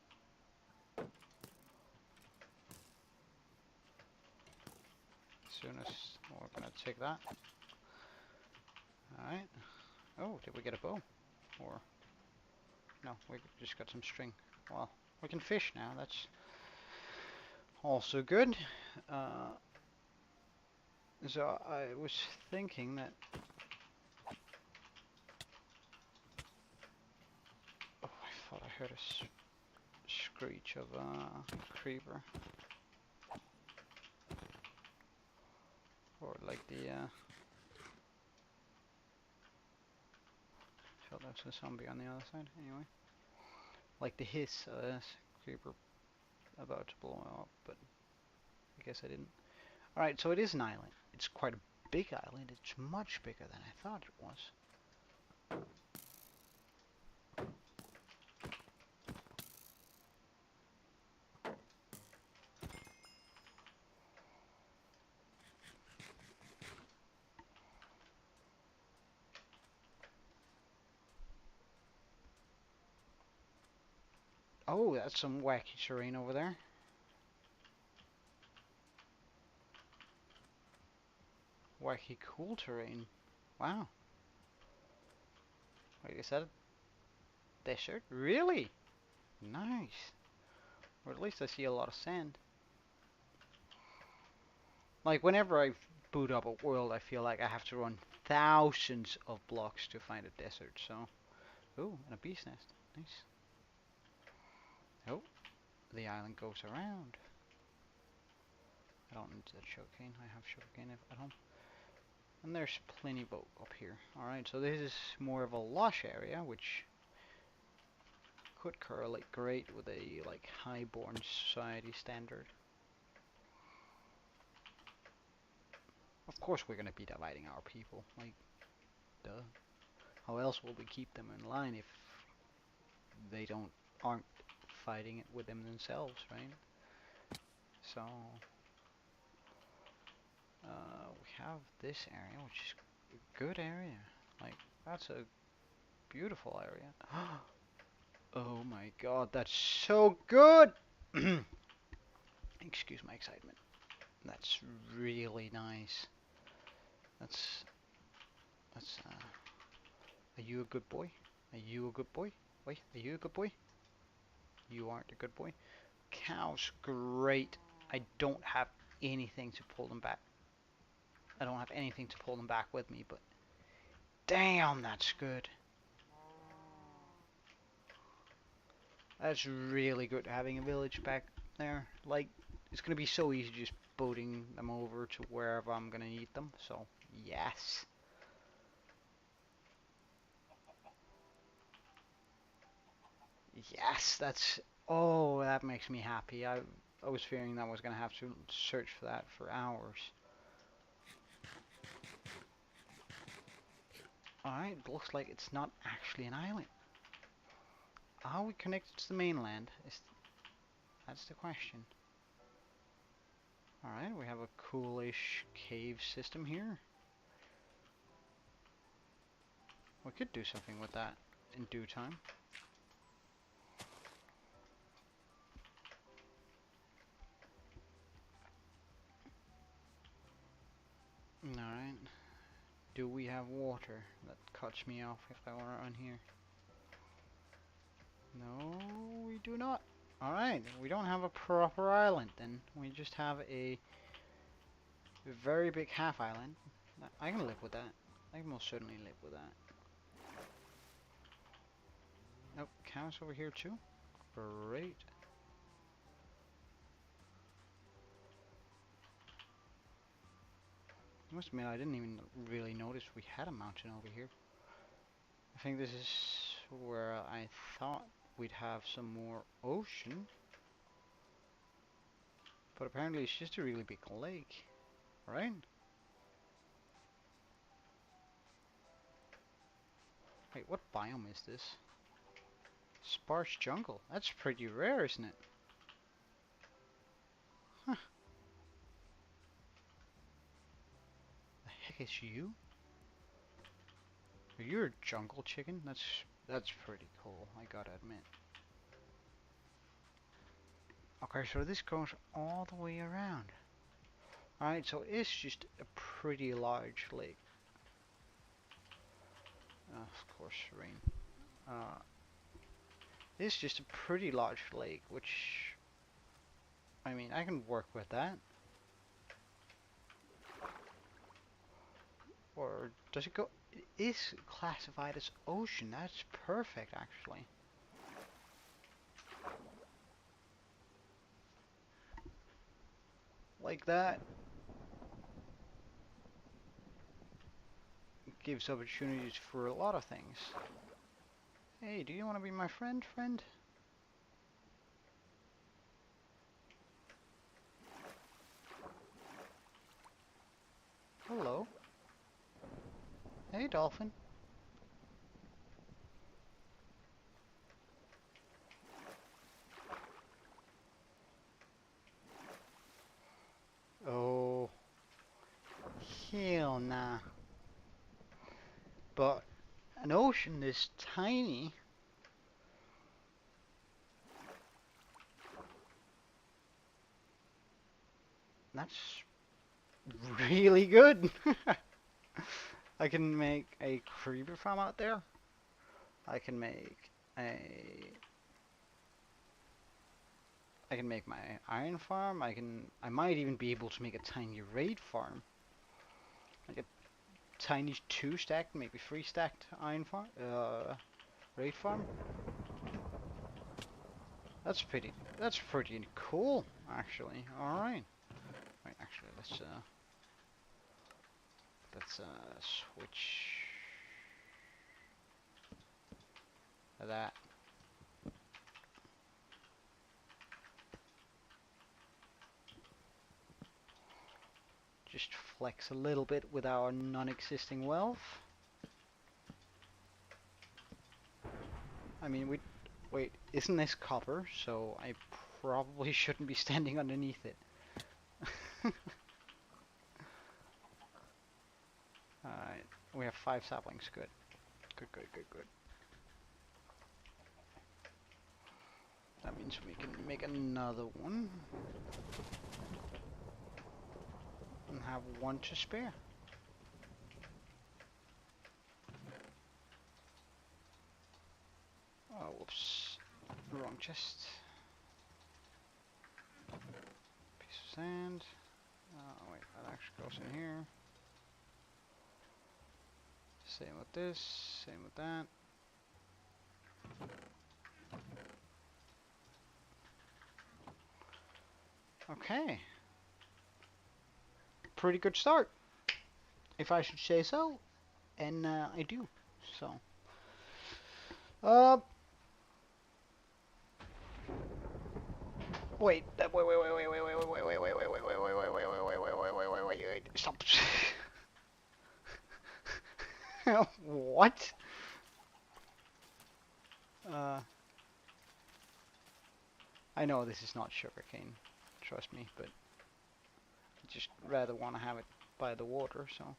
As soon as we're gonna take that. Alright. Oh, did we get a bow? Or... No, we just got some string. Well, we can fish now. That's also good. So I was thinking that... Oh, I thought I heard a screech of a creeper. Or like the... thought there was a zombie on the other side. Anyway, like the hiss of a creeper about to blow up, but I guess I didn't. Alright, so it is an island. It's quite a big island. It's much bigger than I thought it was. Oh, that's some wacky terrain over there. Wacky cool terrain. Wow. Wait, is that a desert? Really? Nice. Or at least I see a lot of sand. Like, whenever I boot up a world, I feel like I have to run thousands of blocks to find a desert, so... Ooh, and a bee's nest. Nice. Oh, the island goes around. I don't need that sugarcane. I have sugarcane at home. And there's plenty boat up here. Alright, so this is more of a lush area, which could correlate great with a like highborn society standard. Of course we're gonna be dividing our people, like, duh. How else will we keep them in line if they aren't fighting it with them themselves, right? So we have this area, which is a good area. Like, that's a beautiful area. Oh my god, that's so good! Excuse my excitement. That's really nice. That's are you a good boy? Are you a good boy? Wait, are you a good boy? You aren't a good boy. Cows, great. I don't have anything to pull them back. I don't have anything to pull them back with me, but damn, that's good. That's really good having a village back there. Like, it's gonna be so easy just boating them over to wherever I'm gonna need them. So, yes. Yes, that's... Oh, that makes me happy. I was fearing that I was gonna have to search for that for hours. Alright, looks like it's not actually an island. Are we connected to the mainland? That's the question. Alright, we have a coolish cave system here. We could do something with that in due time. Alright. Do we have water? That cuts me off if I want to run here. No, we do not. Alright, we don't have a proper island then. We just have a very big half island. I can live with that. I can most certainly live with that. Nope, cows over here too. Great. I must admit, I didn't even really notice we had a mountain over here. I think this is where I thought we'd have some more ocean. But apparently it's just a really big lake, right? Wait, what biome is this? Sparse jungle. That's pretty rare, isn't it? Huh. The heck is you? Are you a jungle chicken? That's pretty cool, I gotta admit. Okay, so this goes all the way around. Alright, so it's just a pretty large lake. Of course, rain. It's just a pretty large lake, which... I mean, I can work with that. Or does it go... It is classified as ocean. That's perfect, actually. Like that. Gives opportunities for a lot of things. Hey, do you want to be my friend, friend? Hello. Hey, dolphin. Oh, hell nah. But an ocean this tiny, that's really good. I can make a creeper farm out there. I can make a I can make my iron farm. I might even be able to make a tiny raid farm. Like a tiny 2-stacked, maybe 3-stacked iron farm, raid farm. That's pretty cool, actually. All right. Wait, actually, let's switch that. Just flex a little bit with our non-existing wealth. I mean, wait, isn't this copper? So I probably shouldn't be standing underneath it. Alright, we have 5 saplings. Good. Good. That means we can make another one. And have 1 to spare. Oh, whoops. Wrong chest. Piece of sand. Oh, wait, that actually goes in here. Same with this, same with that. Okay. Pretty good start, if I should say so. And I do. So. Uh. Wait. Wait. Stop. What? I know this is not sugarcane. Trust me, but I just rather want to have it by the water, so.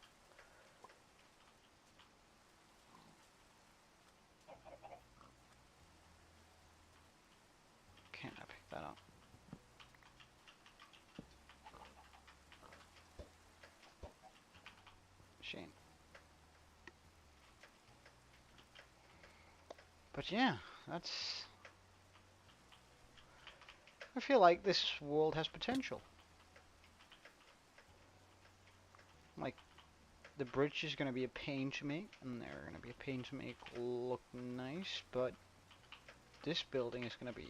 Can't I pick that up? Shame. But yeah, that's... I feel like this world has potential. Like, the bridge is going to be a pain to make, and they're going to be a pain to make look nice, but this building is going to be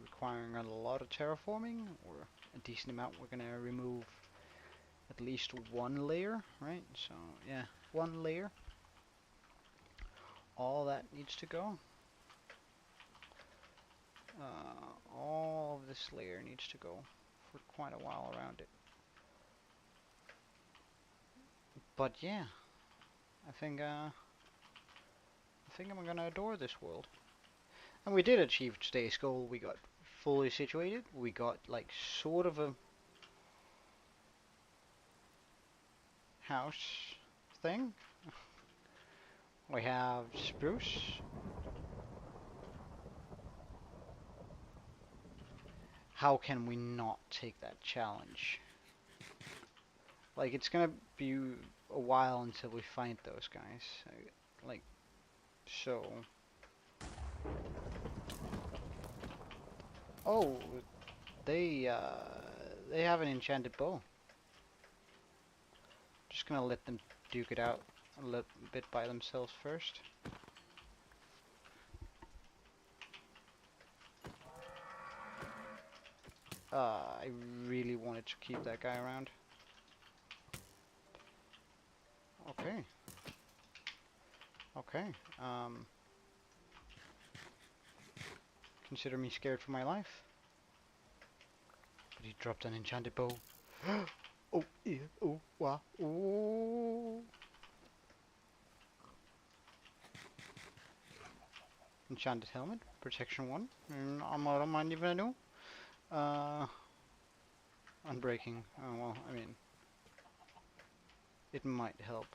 requiring a lot of terraforming, or a decent amount. We're going to remove at least 1 layer, right? So, yeah, 1 layer. All that needs to go. All of this layer needs to go for quite a while around it. But yeah, I think I'm gonna adore this world. And we did achieve today's goal. We got fully situated. We got like sort of a house thing. We have spruce. How can we not take that challenge? Like, it's gonna be a while until we find those guys. Like, so. Oh, they have an enchanted bow. Just gonna let them duke it out a little bit by themselves first. I really wanted to keep that guy around. Okay. Okay. Consider me scared for my life. But he dropped an enchanted bow. Oh, yeah, oh, wow, oh. Enchanted helmet, protection 1. Armor mind even I know. Unbreaking. Oh, well, I mean, it might help.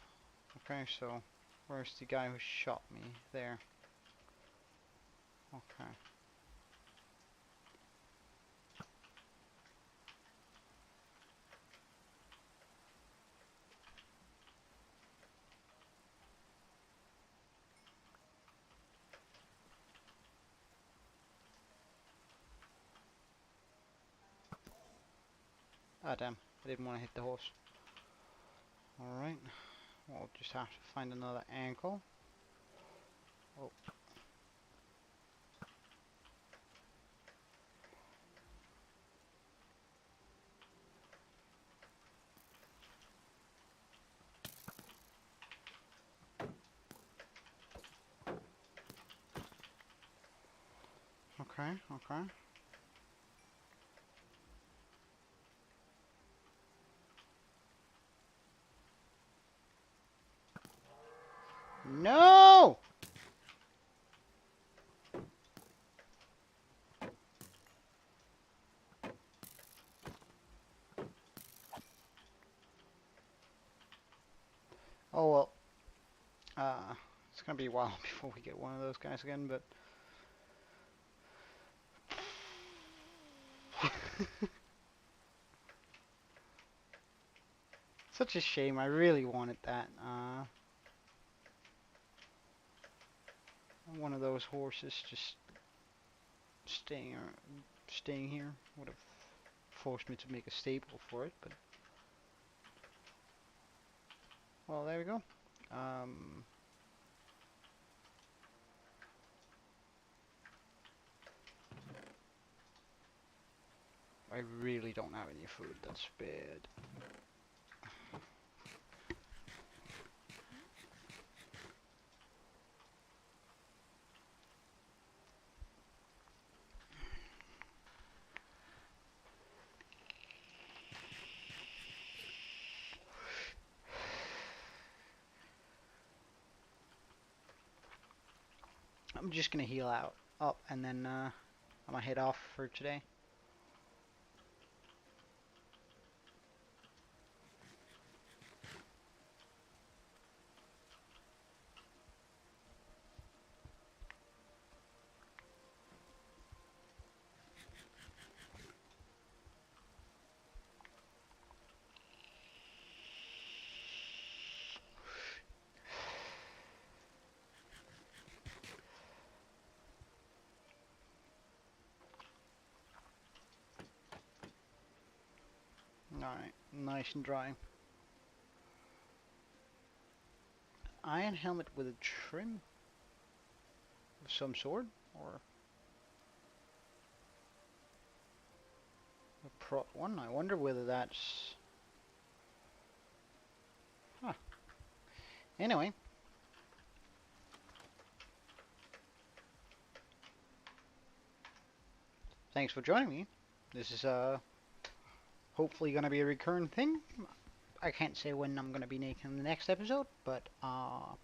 Okay, so where's the guy who shot me? There. Okay. Ah, damn. I didn't want to hit the horse. Alright. We'll just have to find another ankle. Oh. Okay, okay. No! Oh well. It's gonna be a while before we get one of those guys again, but such a shame. I really wanted that. One of those horses just staying here would have forced me to make a stable for it, but well, there we go. I really don't have any food. That's bad. I'm just gonna heal out up and then I'm gonna head off for today. Alright, nice and dry. Iron helmet with a trim of some sort, or a prot one. I wonder whether that's... Huh. Anyway. Thanks for joining me. This is hopefully gonna be a recurring thing. I can't say when I'm gonna be making the next episode, but I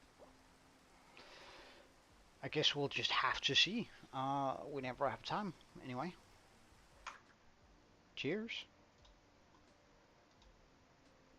guess we'll just have to see whenever I have time. Anyway, cheers.